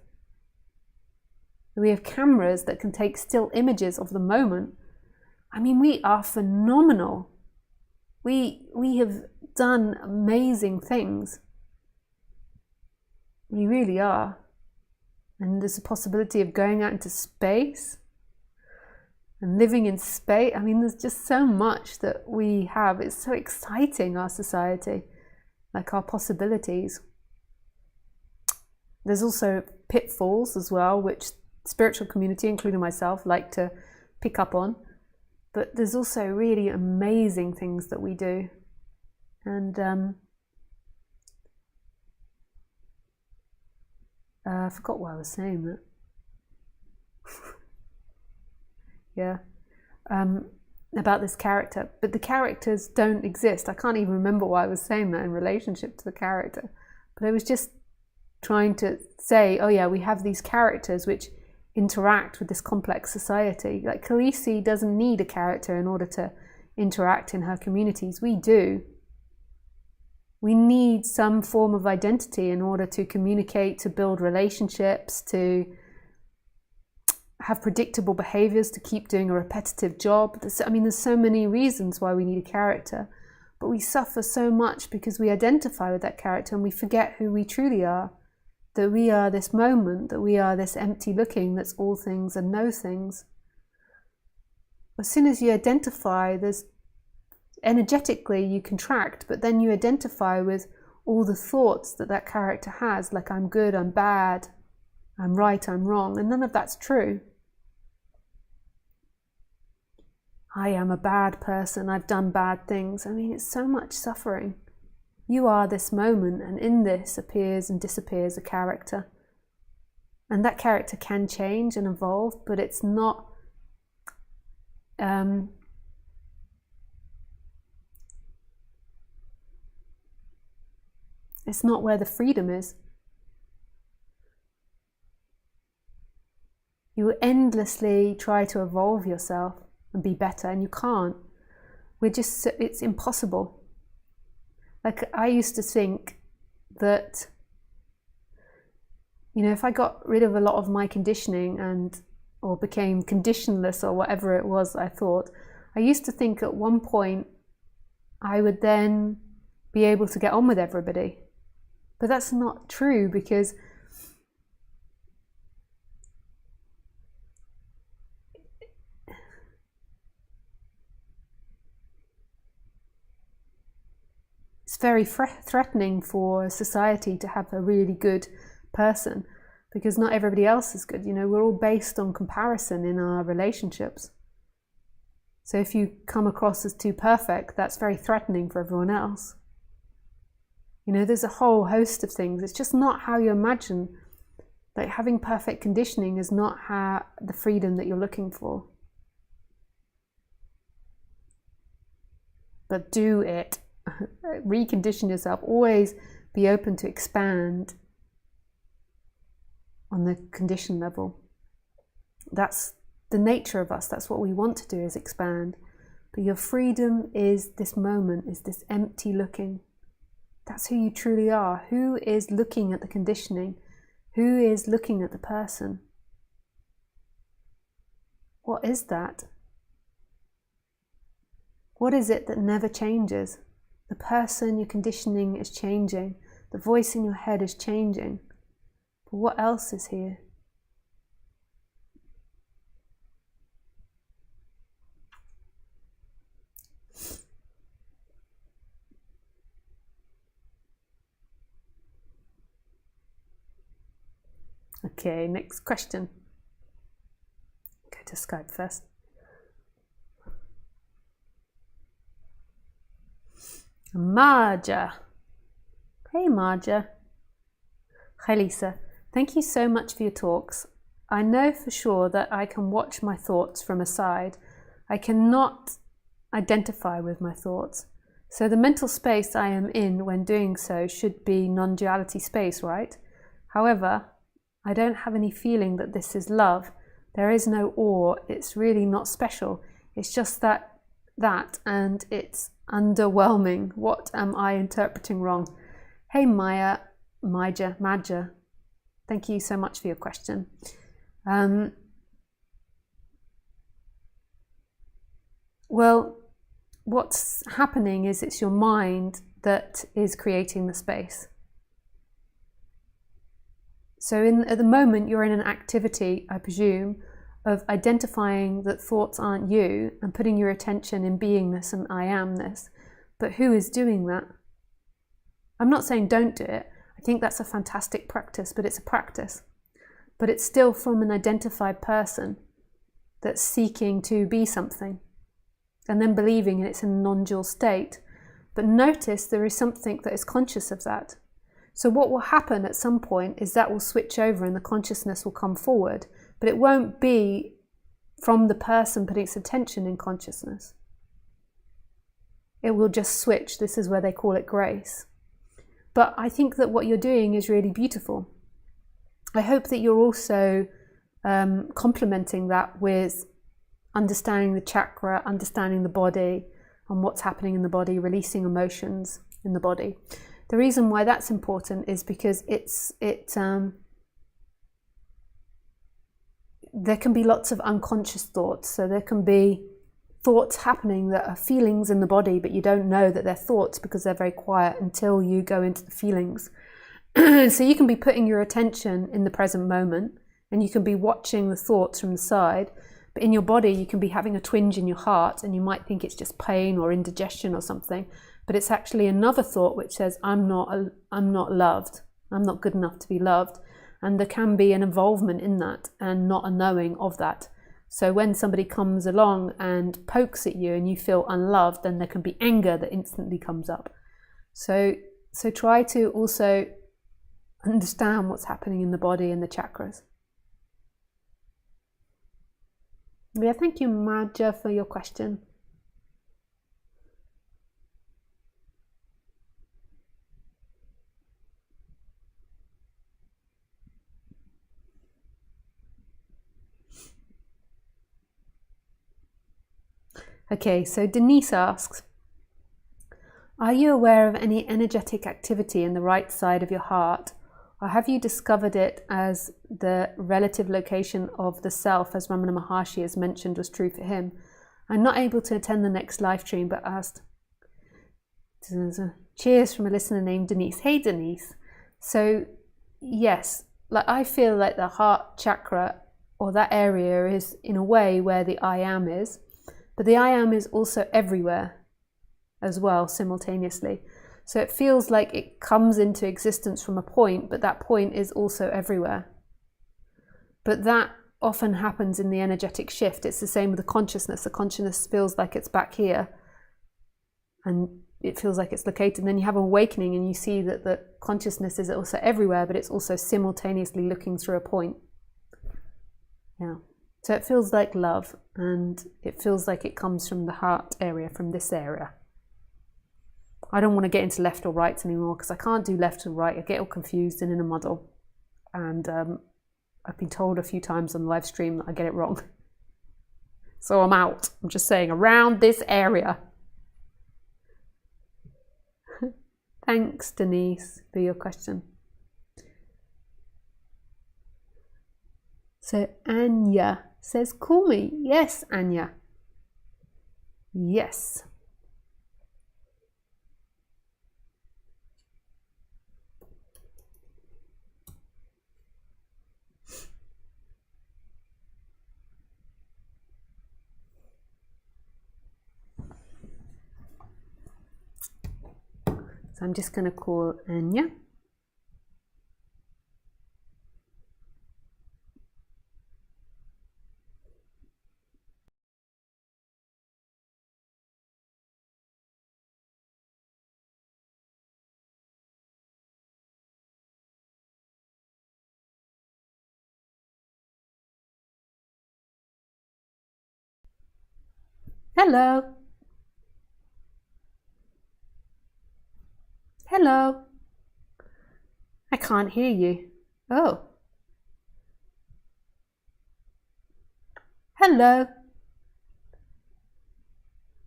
that we have cameras that can take still images of the moment. I mean, we are phenomenal. We have done amazing things. We really are. And there's a possibility of going out into space and living in space. I mean, there's just so much that we have. It's so exciting, our society, like our possibilities. There's also pitfalls as well, which spiritual community, including myself, like to pick up on. But there's also really amazing things that we do. And I forgot why I was saying that. Yeah. About this character. But the characters don't exist. I can't even remember why I was saying that in relationship to the character. But I was just trying to say, oh yeah, we have these characters which interact with this complex society. Like Khaleesi doesn't need a character in order to interact in her communities. We do. We need some form of identity in order to communicate, to build relationships, to have predictable behaviors, to keep doing a repetitive job. There's so many reasons why we need a character, but we suffer so much because we identify with that character and we forget who we truly are. That we are this moment, that we are this empty looking that's all things and no things. As soon as you identify, there's energetically you contract, but then you identify with all the thoughts that that character has, like I'm good, I'm bad, I'm right, I'm wrong, and none of that's true. I am a bad person, I've done bad things. It's so much suffering. You are this moment, and in this appears and disappears a character. And that character can change and evolve, but it's not it's not where the freedom is. You endlessly try to evolve yourself and be better, and you can't. It's impossible. Like I used to think that, if I got rid of a lot of my conditioning or became conditionless or whatever it was I thought, I used to think at one point I would then be able to get on with everybody. But that's not true, because it's very threatening for society to have a really good person, because not everybody else is good. We're all based on comparison in our relationships. So if you come across as too perfect, that's very threatening for everyone else. There's a whole host of things. It's just not how you imagine. Like having perfect conditioning is not the freedom that you're looking for. But do it. Recondition yourself. Always be open to expand on the condition level. That's the nature of us. That's what we want to do, is expand. But your freedom is this moment, is this empty looking. That's who you truly are. Who is looking at the conditioning? Who is looking at the person? What is that? What is it that never changes? The person you're conditioning is changing. The voice in your head is changing. But what else is here? Okay, next question. Go to Skype first. Marja. Hey Marja. Hi Lisa. Thank you so much for your talks. I know for sure that I can watch my thoughts from a side. I cannot identify with my thoughts. So the mental space I am in when doing so should be non-duality space, right? However, I don't have any feeling that this is love. There is no awe. It's really not special. It's just that and it's underwhelming. What am I interpreting wrong? Hey Maja. Thank you so much for your question. Well, what's happening is it's your mind that is creating the space. So at the moment you're in an activity, I presume, of identifying that thoughts aren't you and putting your attention in beingness and I amness. But who is doing that? I'm not saying don't do it. I think that's a fantastic practice, but it's a practice. But it's still from an identified person that's seeking to be something and then believing it's in a non-dual state. But notice there is something that is conscious of that. So what will happen at some point is that will switch over and the consciousness will come forward, but it won't be from the person putting its attention in consciousness. It will just switch. This is where they call it grace. But I think that what you're doing is really beautiful. I hope that you're also complementing that with understanding the chakra, understanding the body and what's happening in the body, releasing emotions in the body. The reason why that's important is because there can be lots of unconscious thoughts. So there can be thoughts happening that are feelings in the body, but you don't know that they're thoughts because they're very quiet until you go into the feelings. So you can be putting your attention in the present moment and you can be watching the thoughts from the side, but in your body you can be having a twinge in your heart and you might think it's just pain or indigestion or something, but it's actually another thought which says, I'm not loved, I'm not good enough to be loved. And there can be an involvement in that and not a knowing of that. So when somebody comes along and pokes at you and you feel unloved, then there can be anger that instantly comes up. So try to also understand what's happening in the body and the chakras. Yeah, thank you, Maja, for your question. Okay, so Denise asks, are you aware of any energetic activity in the right side of your heart, or have you discovered it as the relative location of the self, as Ramana Maharshi has mentioned was true for him? I'm not able to attend the next live stream, but asked. Cheers from a listener named Denise. Hey, Denise. So, yes, like I feel like the heart chakra or that area is in a way where the I am is, but the I am is also everywhere as well simultaneously. So it feels like it comes into existence from a point, but that point is also everywhere. But that often happens in the energetic shift. It's the same with the consciousness. The consciousness feels like it's back here and it feels like it's located. And then you have an awakening and you see that the consciousness is also everywhere, but it's also simultaneously looking through a point. Yeah. So it feels like love, and it feels like it comes from the heart area, from this area. I don't want to get into left or right anymore because I can't do left or right. I get all confused and in a muddle. And I've been told a few times on the live stream that I get it wrong. So I'm out. I'm just saying around this area. Thanks, Denise, for your question. So Anya says, call me. Yes, Anya. Yes. So I'm just going to call Anya. Hello. Hello. I can't hear you. Oh. Hello.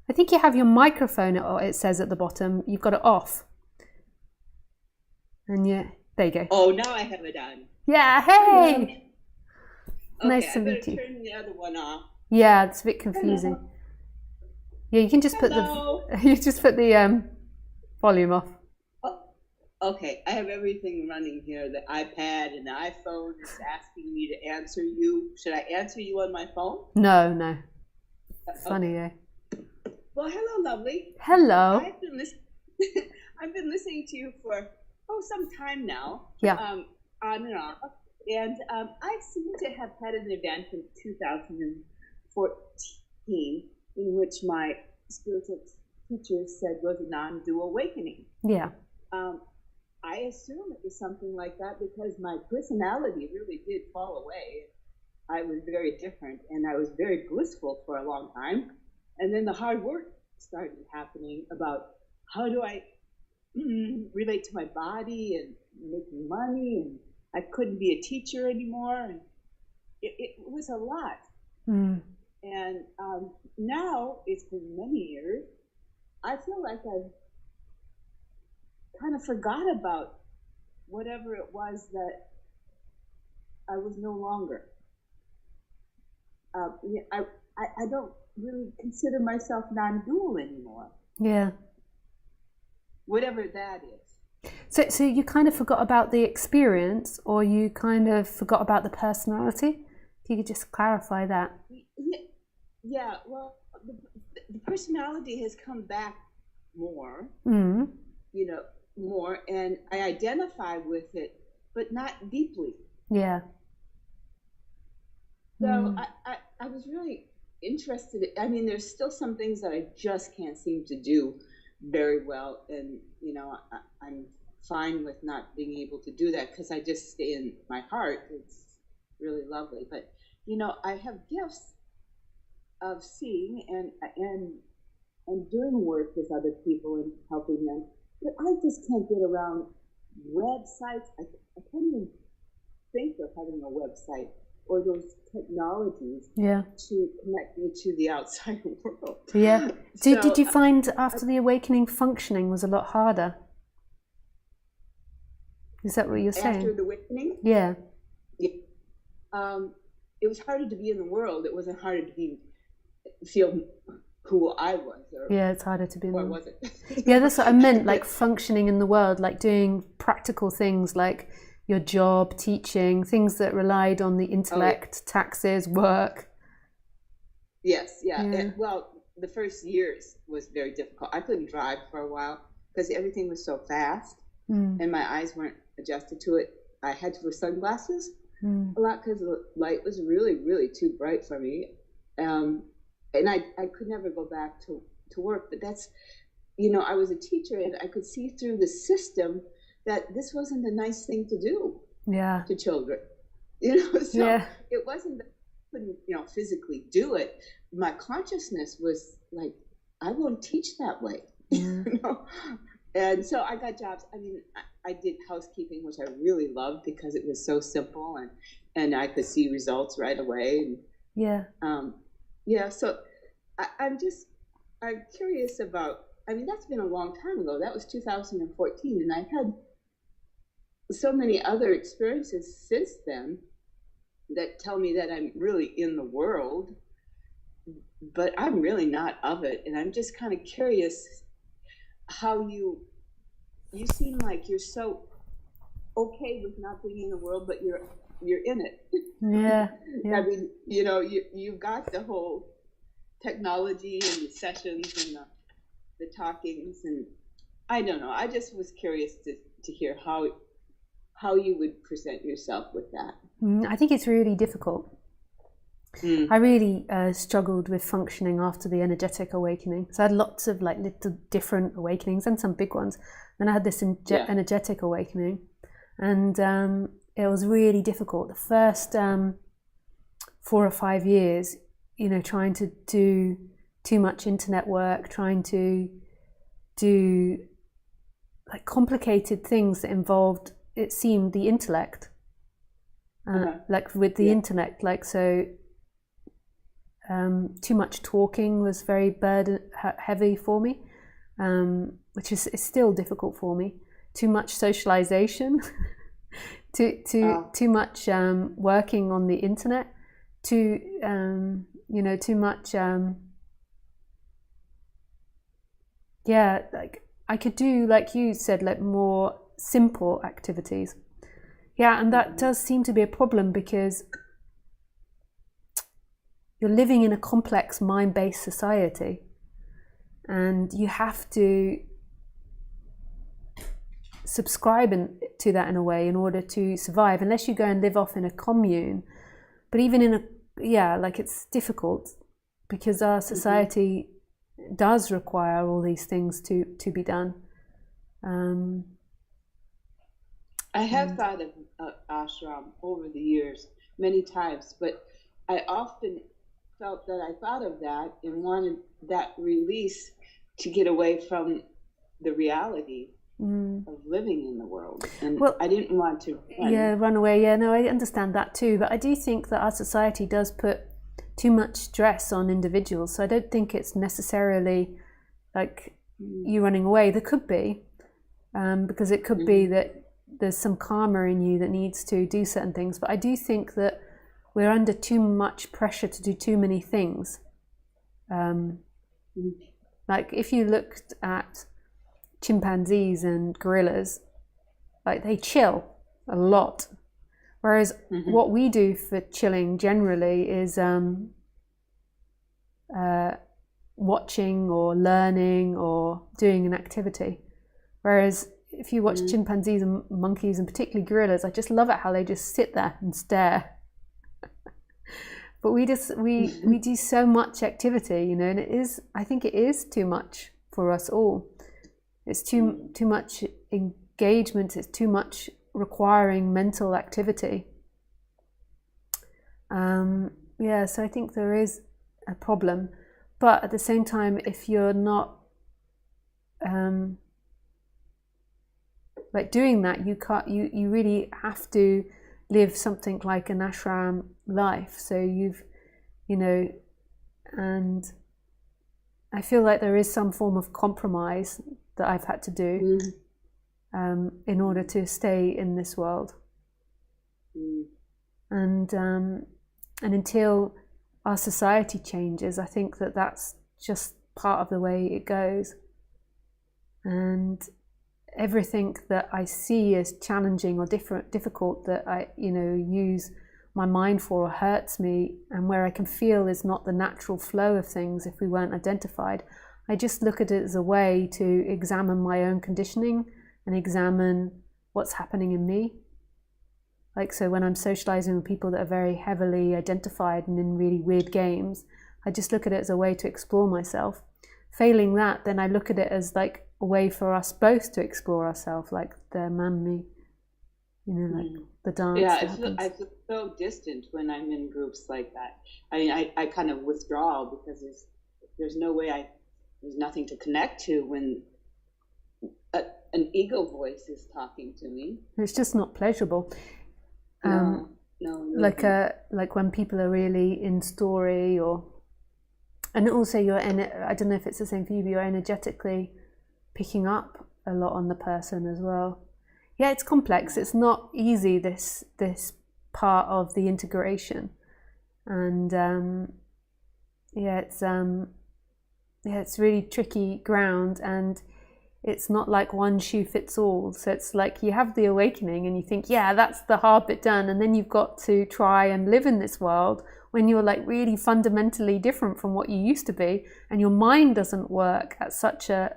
I think you have your microphone, or it says at the bottom, you've got it off. And yeah, there you go. Oh, now I have it on. Yeah, hey. Okay, Nice to meet you. Turn the other one off. Yeah, it's a bit confusing. Hello. Yeah, you can just put the volume off. Oh, okay, I have everything running here. The iPad and the iPhone is asking me to answer you. Should I answer you on my phone? No. Funny, eh? Well, hello, lovely. Hello. I've been listening to you for some time now. Yeah. On and off, and I seem to have had an event in 2014 in which my spiritual teacher said was a non-dual awakening. Yeah. I assume it was something like that because my personality really did fall away. I was very different and I was very blissful for a long time. And then the hard work started happening about how do I relate to my body and making money, and I couldn't be a teacher anymore, and it was a lot. And now it's been many years. I feel like I've kind of forgot about whatever it was that I was no longer. I don't really consider myself non-dual anymore. Yeah. Whatever that is. So you kind of forgot about the experience, or you kind of forgot about the personality? If you could just clarify that. Yeah, well, the personality has come back more, more, and I identify with it, but not deeply. Yeah. So I was really interested. I mean, there's still some things that I just can't seem to do very well, and I'm fine with not being able to do that because I just stay in my heart. It's really lovely, but I have gifts of seeing and doing work with other people and helping them, but I just can't get around websites. I can't even think of having a website or those technologies to connect me to the outside world. Yeah. Did you find after the awakening functioning was a lot harder? Is that what you're saying? After the awakening? Yeah. It was harder to be in the world. It wasn't harder to feel who I was. Yeah, it's harder to be in the world. Or was it? Yeah, that's what I meant, like functioning in the world, like doing practical things like your job, teaching, things that relied on the intellect, taxes, work. Yes, yeah. And, well, the first years was very difficult. I couldn't drive for a while because everything was so fast and my eyes weren't adjusted to it. I had to wear sunglasses a lot because the light was really, really too bright for me. And I could never go back to work. But that's, I was a teacher and I could see through the system that this wasn't a nice thing to do to children. So it wasn't that I couldn't, physically do it. My consciousness was like, I won't teach that way. And so I got jobs. I mean, I did housekeeping, which I really loved because it was so simple and I could see results right away. And, so I'm curious about, I mean, that's been a long time ago. That was 2014. And I've had so many other experiences since then that tell me that I'm really in the world, but I'm really not of it. And I'm just kind of curious how you seem like you're so okay with not being in the world, but you're in it. Yeah. I mean, you've got the whole technology and the sessions and the talkings, and I don't know. I just was curious to hear how you would present yourself with that. I think it's really difficult. I really struggled with functioning after the energetic awakening. So I had lots of like little different awakenings and some big ones. Then I had this energetic awakening, and it was really difficult. The first 4 or 5 years, trying to do too much internet work, trying to do like complicated things that involved, it seemed, the intellect, like with the intellect, like so. Too much talking was very heavy for me, which is still difficult for me. Too much socialization, too much working on the internet, too much. Like I could do, like you said, like more simple activities. Yeah, and that does seem to be a problem because you're living in a complex mind-based society, and you have to subscribe to that in a way in order to survive, unless you go and live off in a commune. But even in it's difficult because our society does require all these things to be done. I have thought of ashram over the years many times, but I often felt that I thought of that and wanted that release to get away from the reality. of living in the world. And well, I didn't want to run away. Yeah, no, I understand that too. But I do think that our society does put too much stress on individuals. So I don't think it's necessarily like you running away. There could be, because it could be that there's some karma in you that needs to do certain things. But I do think that we're under too much pressure to do too many things. Like if you looked at chimpanzees and gorillas, like they chill a lot, whereas what we do for chilling generally is watching or learning or doing an activity. Whereas if you watch chimpanzees and monkeys, and particularly gorillas, I just love it how they just sit there and stare. But we do so much activity, you know, and I think it is too much for us all. It's too much engagement. It's too much requiring mental activity. So I think there is a problem. But at the same time, if you're not like doing that, you can't. You really have to live something like an ashram life. So and I feel like there is some form of compromise that I've had to do in order to stay in this world. And until our society changes, I think that that's just part of the way it goes. And everything that I see as challenging or difficult that I use my mind for or hurts me, and where I can feel is not the natural flow of things if we weren't identified, I just look at it as a way to examine my own conditioning and examine what's happening in me. Like, so when I'm socializing with people that are very heavily identified and in really weird games, I just look at it as a way to explore myself. Failing that, then I look at it as like a way for us both to explore ourselves, like the manmi, like the dance. Yeah, I feel so distant when I'm in groups like that. I mean, I kind of withdraw because there's no way there's nothing to connect to when an ego voice is talking to me. It's just not pleasurable. No. Like when people are really in story, and also I don't know if it's the same for you, but you're energetically picking up a lot on the person as well. Yeah, it's complex. It's not easy, this part of the integration, and it's really tricky ground, and it's not like one shoe fits all. So it's like you have the awakening and you think, yeah, that's the hard bit done, and then you've got to try and live in this world when you're like really fundamentally different from what you used to be, and your mind doesn't work at such a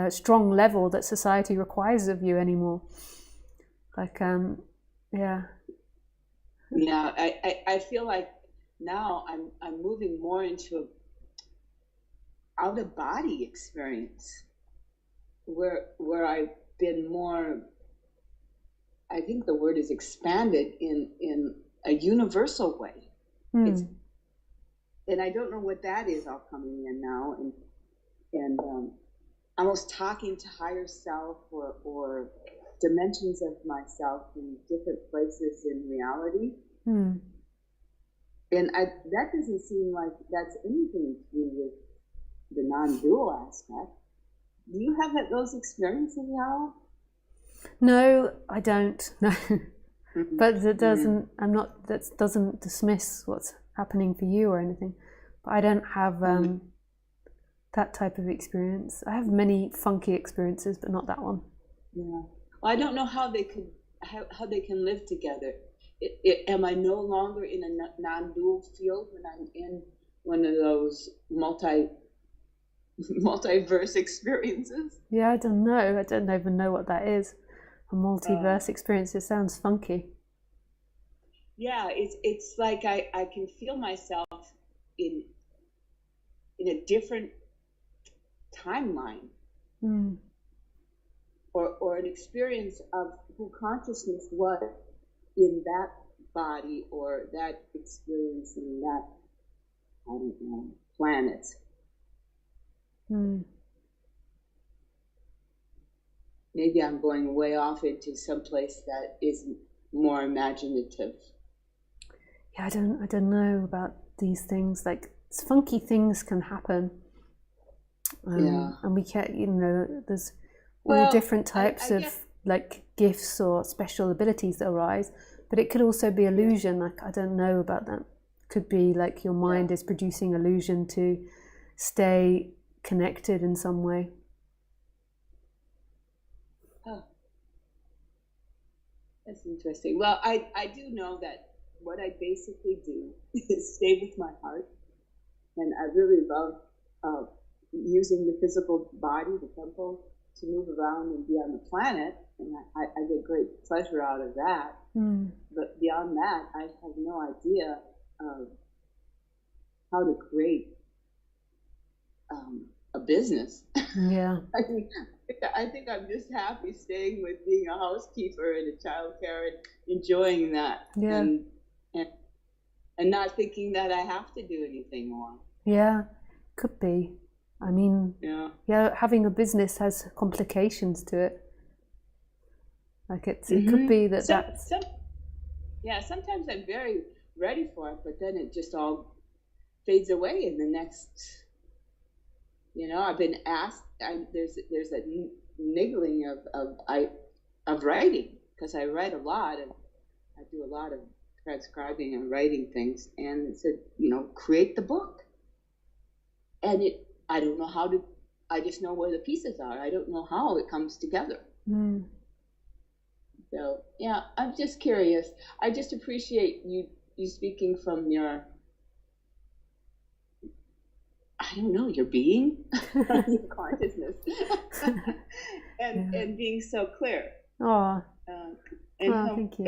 strong level that society requires of you anymore. Like, I feel like now I'm moving more into out of body experience where I've been more, I think the word is expanded in a universal way. And I don't know what that is all coming in now, and almost talking to higher self or dimensions of myself in different places in reality. And that doesn't seem like that's anything to do with the non-dual aspect. Do you have those experiences now? No, I don't. No. But that doesn't. That doesn't dismiss what's happening for you or anything. But I don't have that type of experience. I have many funky experiences, but not that one. Yeah. Well, I don't know how they can live together. Am I no longer in a non-dual field when I'm in one of those multiverse experiences? Yeah, I don't know. I don't even know what that is. A multiverse experience. It sounds funky. Yeah, it's like I can feel myself in a different timeline, or an experience of who consciousness was in that body or that experience in that, I don't know, planet. maybe I'm going way off into some place that is more imaginative. Yeah, I don't know about these things. Like, funky things can happen. And we can't, you know, there's all different types of like gifts or special abilities that arise, but it could also be illusion. Like, I don't know about that. Could be like your mind is producing illusion to stay connected in some way. Oh, that's interesting. Well, I do know that what I basically do is stay with my heart, and I really love using the physical body, the temple, to move around and be on the planet, and I get great pleasure out of that. But beyond that, I have no idea how to create a business. Yeah. I think I'm just happy staying with being a housekeeper and a childcare and enjoying that. Yeah. And not thinking that I have to do anything more. Yeah, could be. I mean, having a business has complications to it. Like it could be that sometimes I'm very ready for it, but then it just all fades away in the next. You know, I've been asked. There's a niggling of writing, because I write a lot, and I do a lot of transcribing and writing things, and it said, you know, create the book. And I don't know how to. I just know where the pieces are. I don't know how it comes together. So yeah, I'm just curious. I just appreciate you speaking from your, I don't know, your being, your consciousness, and being so clear. Oh, thank you.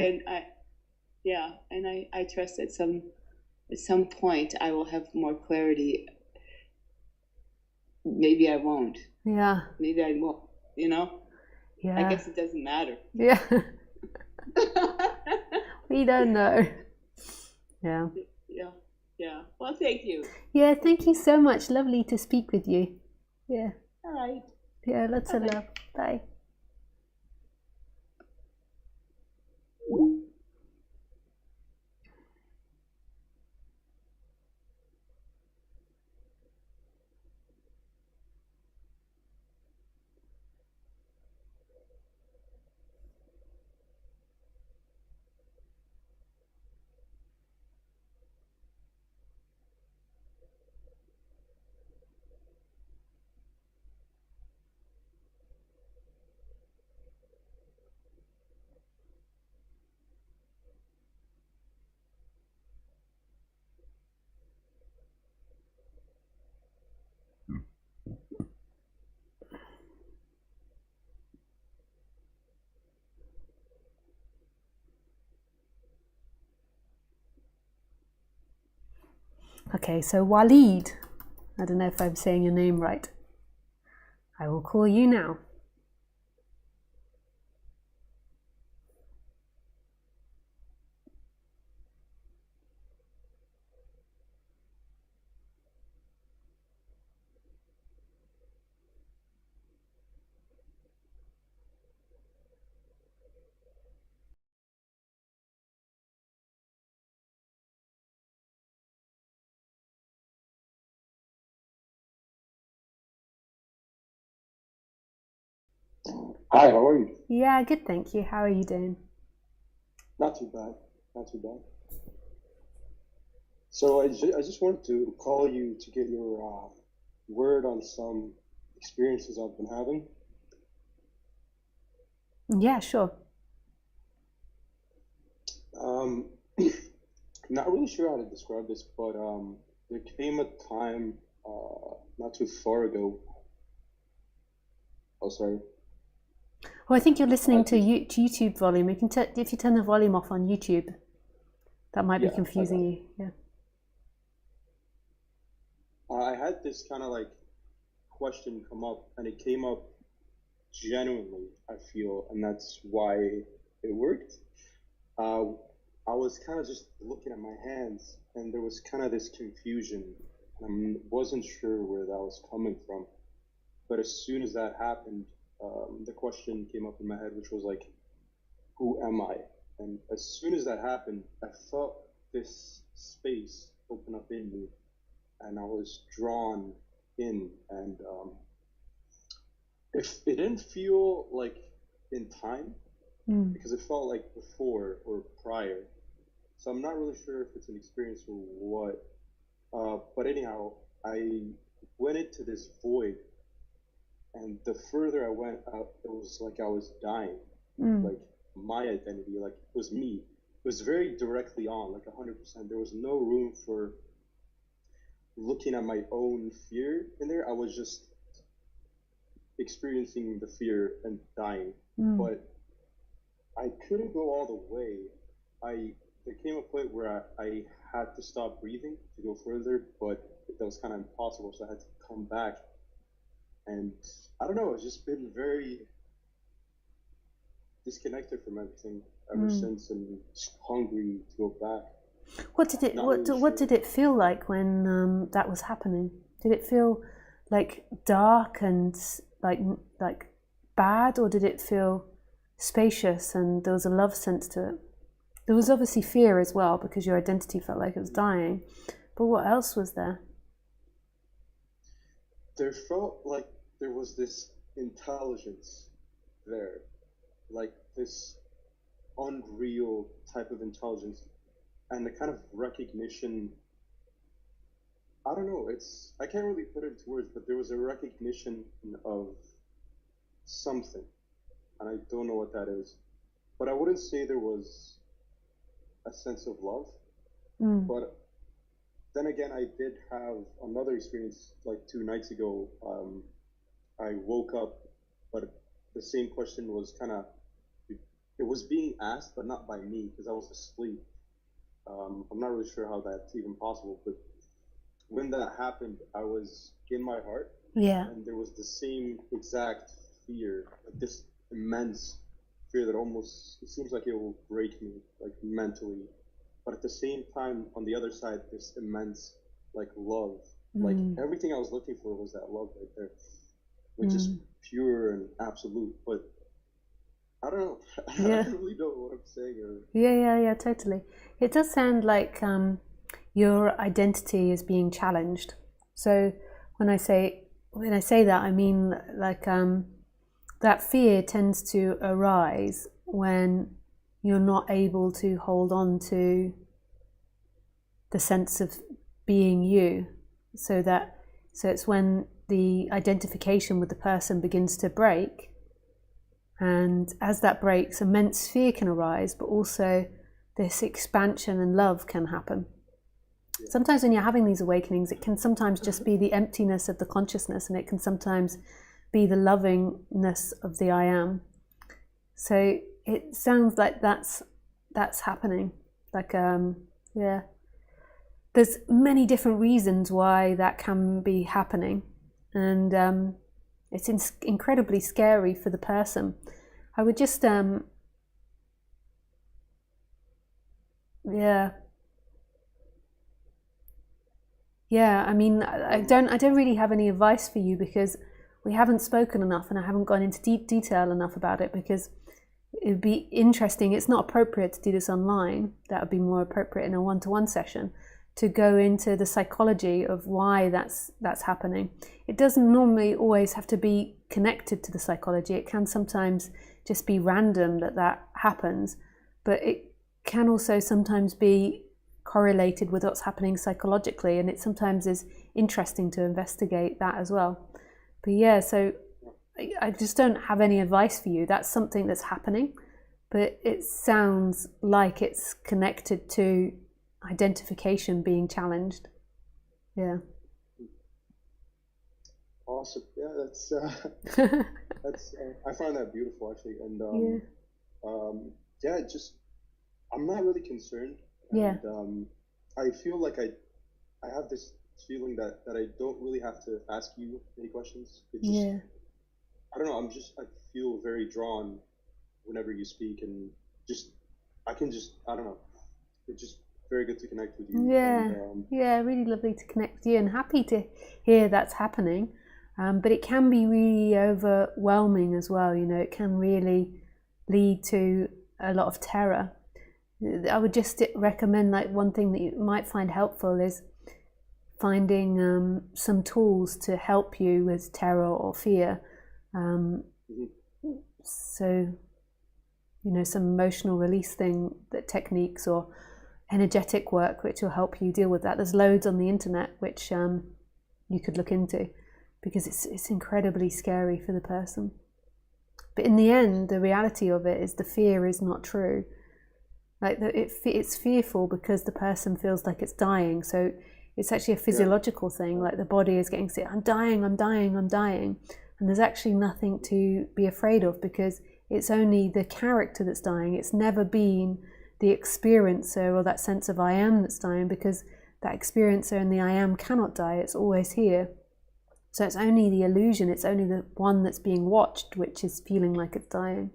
And I trust at some point I will have more clarity. Maybe I won't. Yeah. Maybe I won't. You know. Yeah. I guess it doesn't matter. Yeah. We don't know. Yeah. Yeah. Well, thank you. Yeah, thank you so much. Lovely to speak with you. Yeah. All right. Yeah, lots of love. Bye. Okay, so Waleed, I don't know if I'm saying your name right. I will call you now. Hi, how are you? Yeah, good, thank you. How are you doing? Not too bad. Not too bad. So I just wanted to call you to get your word on some experiences I've been having. Yeah, sure. Not really sure how to describe this, but there came a time not too far ago. Oh, sorry. Well, I think you're listening to YouTube volume. You can if you turn the volume off on YouTube, that might be confusing you. Yeah. I had this kind of like question come up, and it came up genuinely, I feel, and that's why it worked. I was kind of just looking at my hands, and there was kind of this confusion. I wasn't sure where that was coming from, but as soon as that happened, the question came up in my head, which was like, who am I? And as soon as that happened, I felt this space open up in me, and I was drawn in, and it didn't feel like in time, because it felt like before or prior. So I'm not really sure if it's an experience or what. But anyhow, I went into this void, and the further I went out, it was like I was dying. Like my identity, like it was me. It was very directly on, like 100%. There was no room for looking at my own fear in there. I was just experiencing the fear and dying. But I couldn't go all the way. There came a point where I had to stop breathing to go further, but that was kind of impossible, so I had to come back. And I don't know, it's just been very disconnected from everything ever since, and just hungry to go back. What did it feel like when that was happening? Did it feel like dark and like bad, or did it feel spacious and there was a love sense to it? There was obviously fear as well, because your identity felt like it was dying. But what else was there? There felt like there was this intelligence there, like this unreal type of intelligence, and the kind of recognition. I don't know, I can't really put it into words, but there was a recognition of something, and I don't know what that is. But I wouldn't say there was a sense of love. But then again, I did have another experience like 2 nights ago. I woke up, but the same question was it was being asked, but not by me, because I was asleep. I'm not really sure how that's even possible, but when that happened, I was in my heart, and there was the same exact fear, like this immense fear that almost, it seems like it will break me, like mentally. But at the same time, on the other side, this immense, like, love. Like, everything I was looking for was that love right there, which is pure and absolute. But I don't know. I don't really know what I'm saying. Yeah, totally. It does sound like your identity is being challenged. So when I say that, I mean like that fear tends to arise when you're not able to hold on to the sense of being you. So it's when the identification with the person begins to break, and as that breaks, immense fear can arise, but also this expansion and love can happen. Sometimes when you're having these awakenings, it can sometimes just be the emptiness of the consciousness, and it can sometimes be the lovingness of the I am. So it sounds like that's happening. Like there's many different reasons why that can be happening, and it's incredibly scary for the person. I would just I mean, I don't really have any advice for you, because we haven't spoken enough, and I haven't gone into deep detail enough about it, because it would be interesting. It's not appropriate to do this online. That would be more appropriate in a one-to-one session, to go into the psychology of why that's happening. It doesn't normally always have to be connected to the psychology. It can sometimes just be random that happens, but it can also sometimes be correlated with what's happening psychologically, and it sometimes is interesting to investigate that as well. But so I just don't have any advice for you. That's something that's happening, but it sounds like it's connected to identification being challenged. Awesome. That's I find that beautiful, actually. And I'm not really concerned. And I feel like I have this feeling that I don't really have to ask you any questions. It just, I don't know, I feel very drawn whenever you speak, and I don't know, it's just very good to connect with you. Really lovely to connect with you, and happy to hear that's happening. But it can be really overwhelming as well. It can really lead to a lot of terror. I would just recommend, like, one thing that you might find helpful is finding some tools to help you with terror or fear. So, some emotional release techniques or energetic work which will help you deal with that. There's loads on the internet which you could look into, because it's incredibly scary for the person. But in the end, the reality of it is the fear is not true. Like, it's fearful because the person feels like it's dying. So it's actually a physiological thing. Like, the body is getting sick. I'm dying, I'm dying, I'm dying. And there's actually nothing to be afraid of, because it's only the character that's dying. It's never been the experiencer or that sense of I am that's dying, because that experiencer and the I am cannot die. It's always here. So it's only the illusion, it's only the one that's being watched which is feeling like it's dying.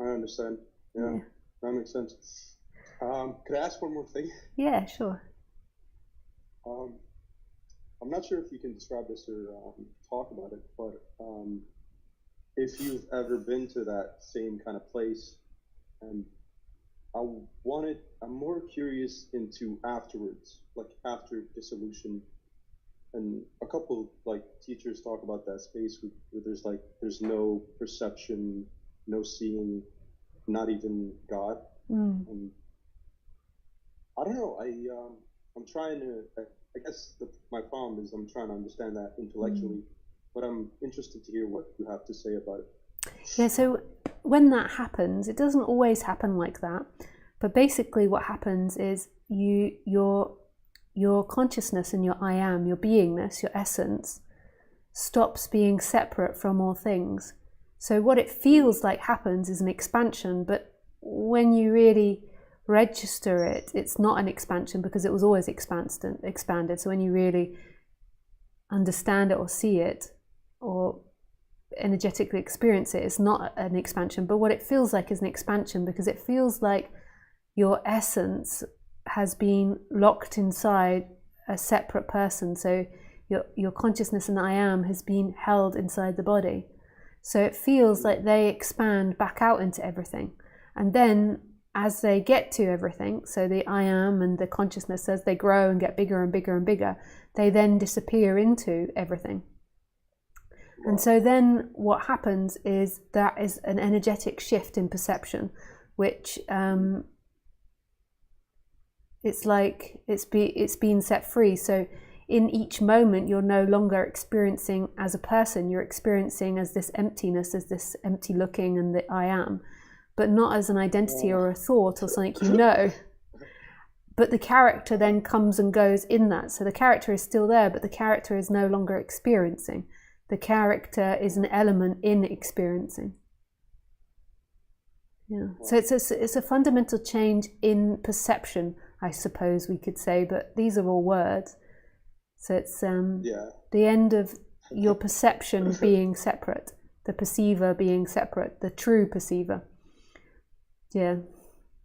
I understand. Yeah, that makes sense. Could I ask one more thing? Yeah, sure. I'm not sure if you can describe this or talk about it, but if you've ever been to that same kind of place, and I'm more curious into afterwards, like after dissolution. And a couple teachers talk about that space where there's no perception, no seeing, not even God. And I don't know. I'm trying to. I guess my problem is I'm trying to understand that intellectually, but I'm interested to hear what you have to say about it. Yeah. So when that happens, it doesn't always happen like that. But basically, what happens is your consciousness and your I am, your beingness, your essence, stops being separate from all things. So what it feels like happens is an expansion, but when you really register it, it's not an expansion, because it was always expanded. So when you really understand it or see it or energetically experience it, it's not an expansion. But what it feels like is an expansion, because it feels like your essence has been locked inside a separate person. So your consciousness and I am has been held inside the body. So it feels like they expand back out into everything. And then as they get to everything, so the I am and the consciousness, as they grow and get bigger and bigger and bigger, they then disappear into everything. And so then what happens is that is an energetic shift in perception, which it's like it's been set free. So in each moment, you're no longer experiencing as a person, you're experiencing as this emptiness, as this empty looking and the I am, but not as an identity or a thought or something But the character then comes and goes in that. So the character is still there, but the character is no longer experiencing. The character is an element in experiencing. Yeah. So it's a fundamental change in perception, I suppose we could say, but these are all words. So it's the end of your perception being separate, the perceiver being separate, the true perceiver. Yeah.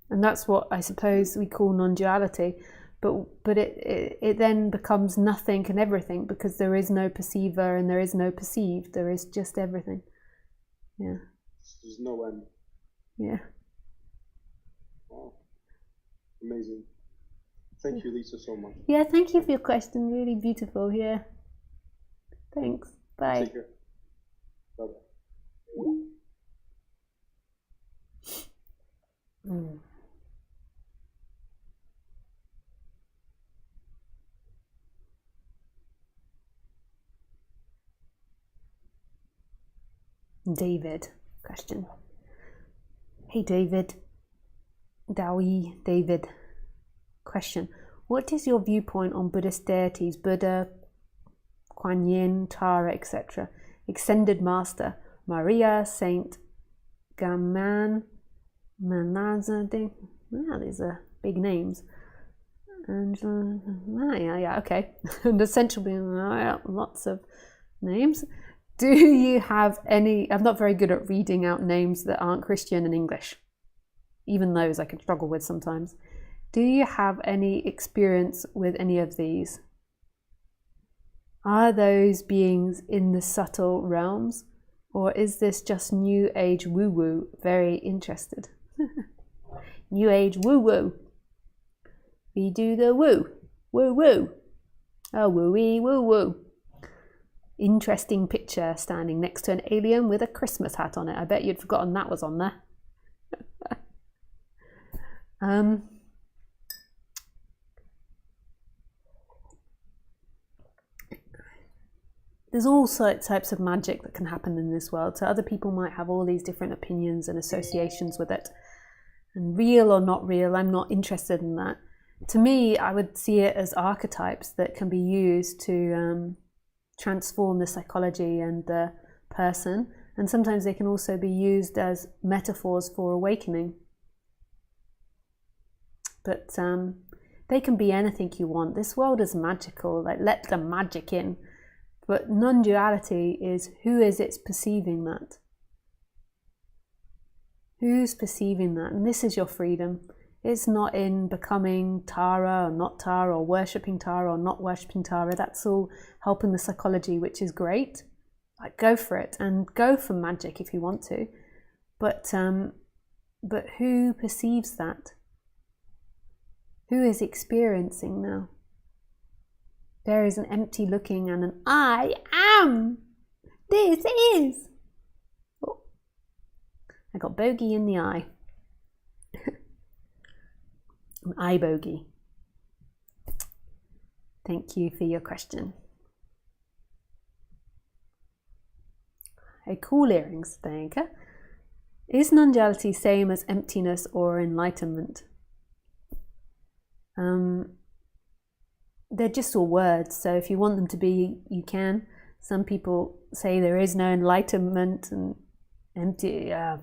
And that's what I suppose we call non-duality. But it then becomes nothing and everything, because there is no perceiver and there is no perceived. There is just everything. Yeah. There's no end. Yeah. Wow. Amazing. Thank you, Lisa, so much. Yeah, thank you for your question. Really beautiful. Yeah. Thanks. Bye. Take care. Bye-bye. David, question. Hey David, Dawi David, question. What is your viewpoint on Buddhist deities, Buddha, Kuan Yin, Tara, etc., Extended Master, Maria, Saint Gaman, Manazading? Yeah, these are big names. And okay. And Essential Being, lots of names. Do you have any? I'm not very good at reading out names that aren't Christian in English. Even those I can struggle with sometimes. Do you have any experience with any of these? Are those beings in the subtle realms? Or is this just New Age woo-woo? Very interested. New Age woo-woo. We do the woo. Woo-woo. Oh, woo-wee, woo-woo. Interesting picture standing next to an alien with a Christmas hat on it. I bet you'd forgotten that was on there. There's all types of magic that can happen in this world. So other people might have all these different opinions and associations with it. And real or not real, I'm not interested in that. To me, I would see it as archetypes that can be used to transform the psychology and the person. And sometimes they can also be used as metaphors for awakening. But they can be anything you want. This world is magical. Like, let the magic in. But non-duality is, who is it perceiving that? Who's perceiving that? And this is your freedom. It's not in becoming Tara or not Tara, or worshipping Tara or not worshipping Tara. That's all helping the psychology, which is great. Like, go for it and go for magic if you want to. But who perceives that? Who is experiencing now? There is an empty looking and an I am. This is. Oh, I got bogey in the eye. An eye bogey. Thank you for your question. Hey, cool earrings, thank you. Is non-duality same as emptiness or enlightenment? They're just all words, so if you want them to be, you can. Some people say there is no enlightenment and empty. I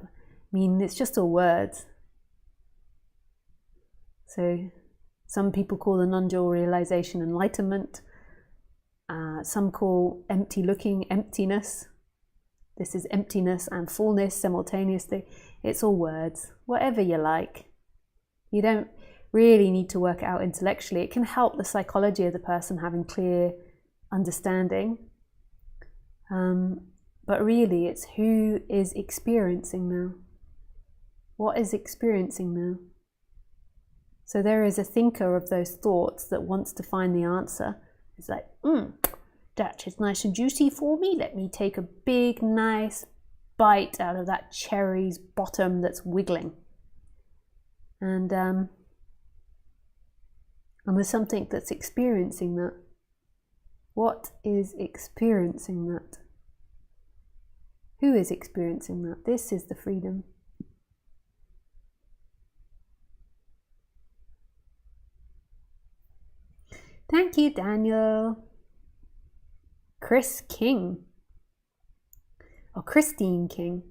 mean, it's just all words. So some people call the non-dual realization enlightenment. Some call empty looking emptiness. This is emptiness and fullness simultaneously. It's all words, whatever you like. You don't really need to work it out intellectually. It can help the psychology of the person having clear understanding. But really, it's who is experiencing now. What is experiencing now? So there is a thinker of those thoughts that wants to find the answer. It's like, that is nice and juicy for me. Let me take a big, nice bite out of that cherry's bottom that's wiggling. And there's something that's experiencing that. What is experiencing that? Who is experiencing that? This is the freedom. Thank you, Daniel. Chris King. Or Christine King.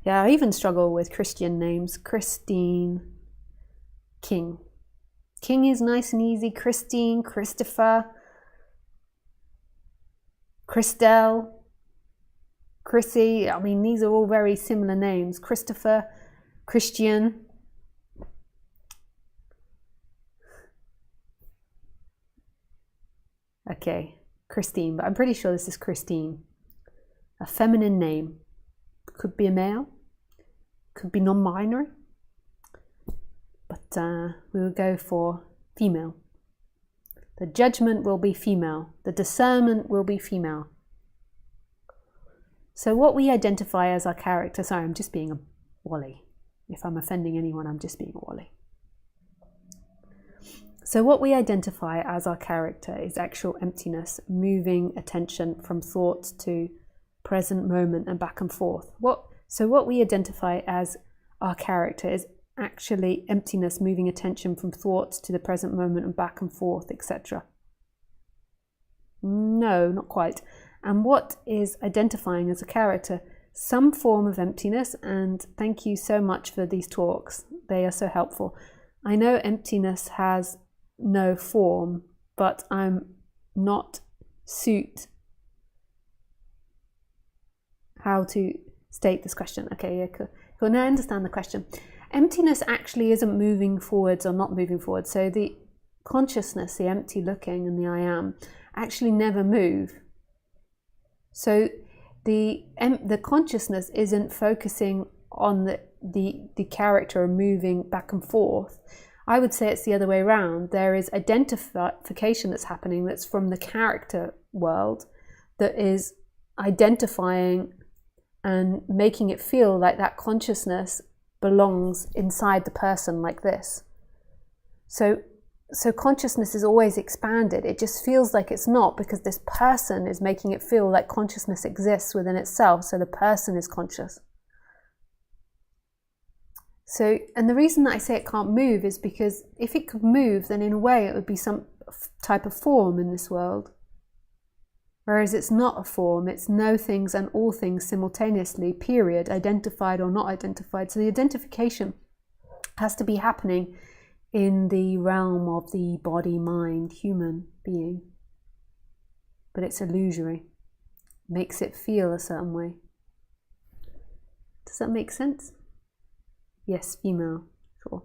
Yeah, I even struggle with Christian names. Christine King. King is nice and easy. Christine, Christopher, Christelle, Chrissy. I mean, these are all very similar names. Christopher, Christian. Okay, Christine, but I'm pretty sure this is Christine. A feminine name. Could be a male, could be non-binary, but we will go for female. The judgment will be female. The discernment will be female. So what we identify as our character, sorry, I'm just being a Wally. If I'm offending anyone, I'm just being a Wally. So what we identify as our character is actual emptiness, moving attention from thoughts to present moment and back and forth. So what we identify as our character is actually emptiness, moving attention from thoughts to the present moment and back and forth, etc. No, not quite. And what is identifying as a character? Some form of emptiness, and thank you so much for these talks. They are so helpful. I know emptiness has no form, but I'm not suit how to state this question. Okay, yeah, cool. Now I understand the question. Emptiness actually isn't moving forwards or not moving forward. So consciousness, the empty looking and the I am, actually never move. So the consciousness isn't focusing on the character moving back and forth. I would say it's the other way around. There is identification that's happening that's from the character world, that is identifying and making it feel like that consciousness belongs inside the person, like this. So consciousness is always expanded. It just feels like it's not, because this person is making it feel like consciousness exists within itself. So the person is conscious. So, and the reason that I say it can't move is because if it could move, then in a way it would be some type of form in this world. Whereas it's not a form, it's no things and all things simultaneously, period, identified or not identified. So the identification has to be happening in the realm of the body, mind, human being. But it's illusory. Makes it feel a certain way. Does that make sense? Yes, female, sure.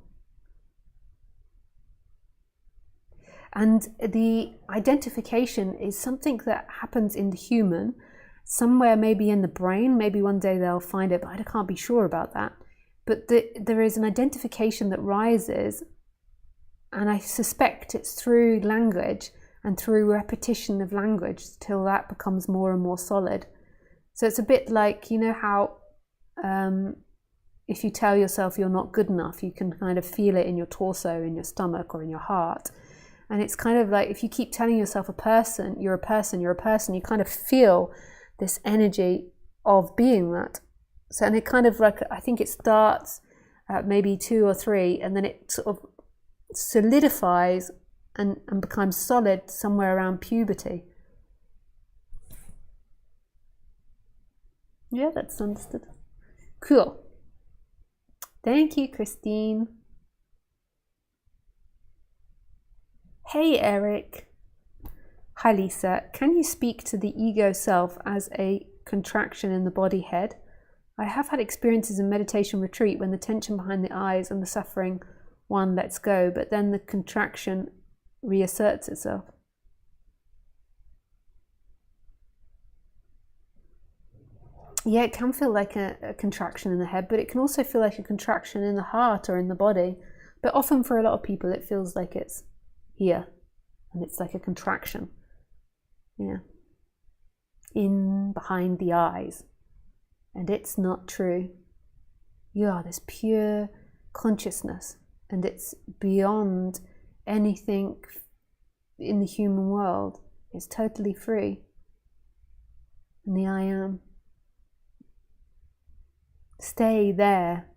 And the identification is something that happens in the human, somewhere maybe in the brain. Maybe one day they'll find it, but I can't be sure about that. But there is an identification that rises, and I suspect it's through language and through repetition of language till that becomes more and more solid. So it's a bit like, you know how if you tell yourself you're not good enough, you can kind of feel it in your torso, in your stomach, or in your heart. And it's kind of like if you keep telling yourself you're a person, you kind of feel this energy of being that. So, and it kind of like, I think it starts at maybe 2 or 3, and then it sort of solidifies and becomes solid somewhere around puberty. Yeah, that's understood. Cool. Thank you, Christine. Hey, Eric. Hi, Lisa. Can you speak to the ego self as a contraction in the body head? I have had experiences in meditation retreat when the tension behind the eyes and the suffering one lets go, but then the contraction reasserts itself. Yeah, it can feel like a contraction in the head, but it can also feel like a contraction in the heart or in the body. But often for a lot of people, it feels like it's here, and it's like a contraction. Yeah. In behind the eyes. And it's not true. You are this pure consciousness, and it's beyond anything in the human world. It's totally free. And the I am. Stay there.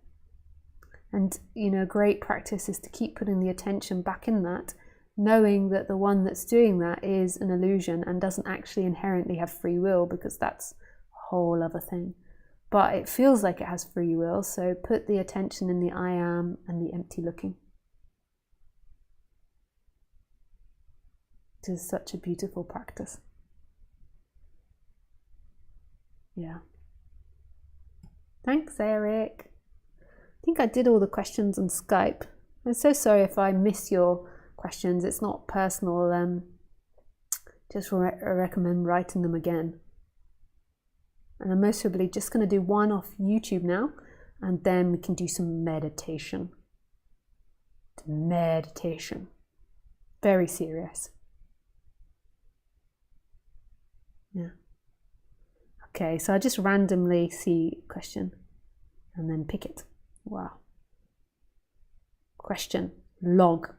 And, you know, great practice is to keep putting the attention back in that, knowing that the one that's doing that is an illusion and doesn't actually inherently have free will, because that's a whole other thing. But it feels like it has free will, so put the attention in the I am and the empty looking. It is such a beautiful practice. Yeah. Thanks, Eric. I think I did all the questions on Skype. I'm so sorry if I miss your questions. It's not personal. Just recommend writing them again. And I'm most probably just going to do one off YouTube now, and then we can do some meditation. Meditation. Very serious. Yeah. Okay, so I just randomly see a question and then pick it. Wow. Question. Log.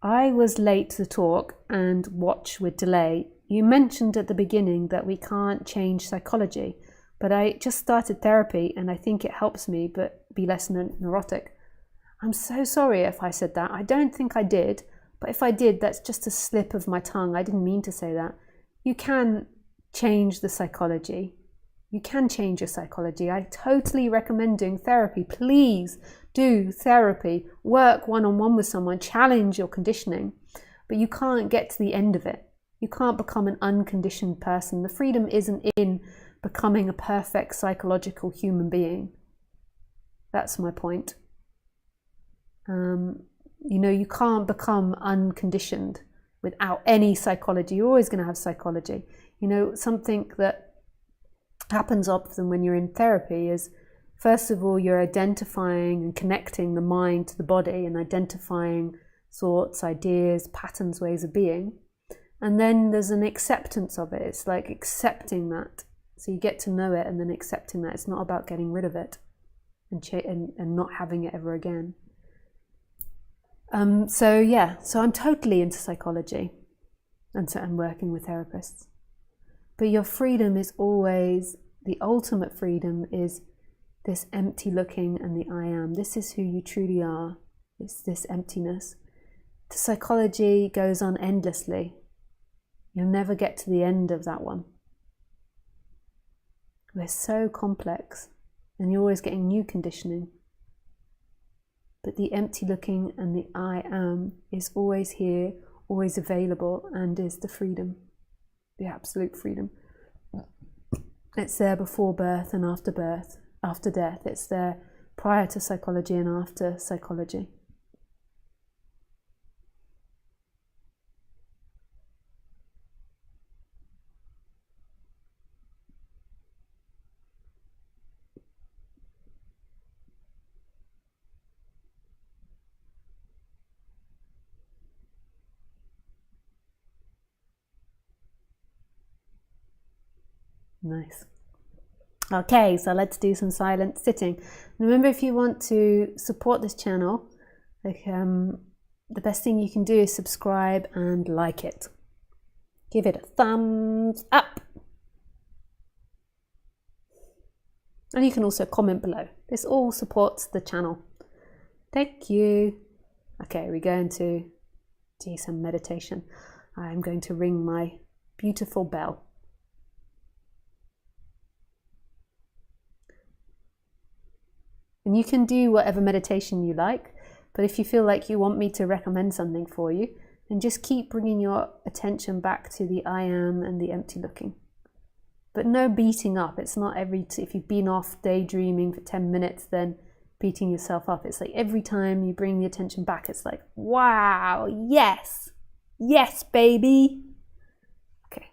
I was late to the talk and watch with delay. You mentioned at the beginning that we can't change psychology, but I just started therapy and I think it helps me but be less neurotic. I'm so sorry if I said that. I don't think I did, but if I did, that's just a slip of my tongue. I didn't mean to say that. You can change the psychology. You can change your psychology. I totally recommend doing therapy. Please do therapy. Work one-on-one with someone. Challenge your conditioning. But you can't get to the end of it. You can't become an unconditioned person. The freedom isn't in becoming a perfect psychological human being. That's my point. You know, you can't become unconditioned without any psychology. You're always going to have psychology. You know, something that happens often when you're in therapy is, first of all, you're identifying and connecting the mind to the body and identifying thoughts, ideas, patterns, ways of being. And then there's an acceptance of it. It's like accepting that. So you get to know it and then accepting that. It's not about getting rid of it and not having it ever again. So I'm totally into psychology and so I'm working with therapists. But your freedom is always, the ultimate freedom is this empty looking and the I am. This is who you truly are. It's this emptiness. The psychology goes on endlessly. You'll never get to the end of that one. We're so complex and you're always getting new conditioning. But the empty looking and the I am is always here, always available, and is the freedom, the absolute freedom. It's there before birth and after death. It's there prior to psychology and after psychology. Nice. Okay, so let's do some silent sitting. Remember, if you want to support this channel, the best thing you can do is subscribe and like it. Give it a thumbs up. And you can also comment below. This all supports the channel. Thank you. Okay, we're going to do some meditation. I'm going to ring my beautiful bell. And you can do whatever meditation you like, but if you feel like you want me to recommend something for you, then just keep bringing your attention back to the I am and the empty looking. But no beating up. It's not if you've been off daydreaming for 10 minutes, then beating yourself up. It's like every time you bring the attention back, it's like, wow, yes, yes, baby. Okay.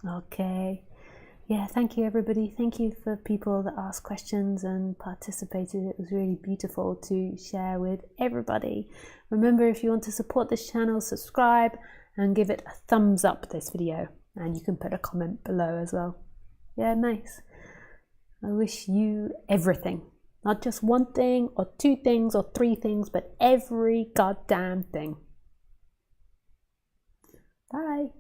Okay. Yeah, thank you everybody. Thank you for people that asked questions and participated. It was really beautiful to share with everybody. Remember, if you want to support this channel, subscribe and give it a thumbs up this video. And you can put a comment below as well. Yeah, nice. I wish you everything. Not just one thing or two things or three things, but every goddamn thing. Bye.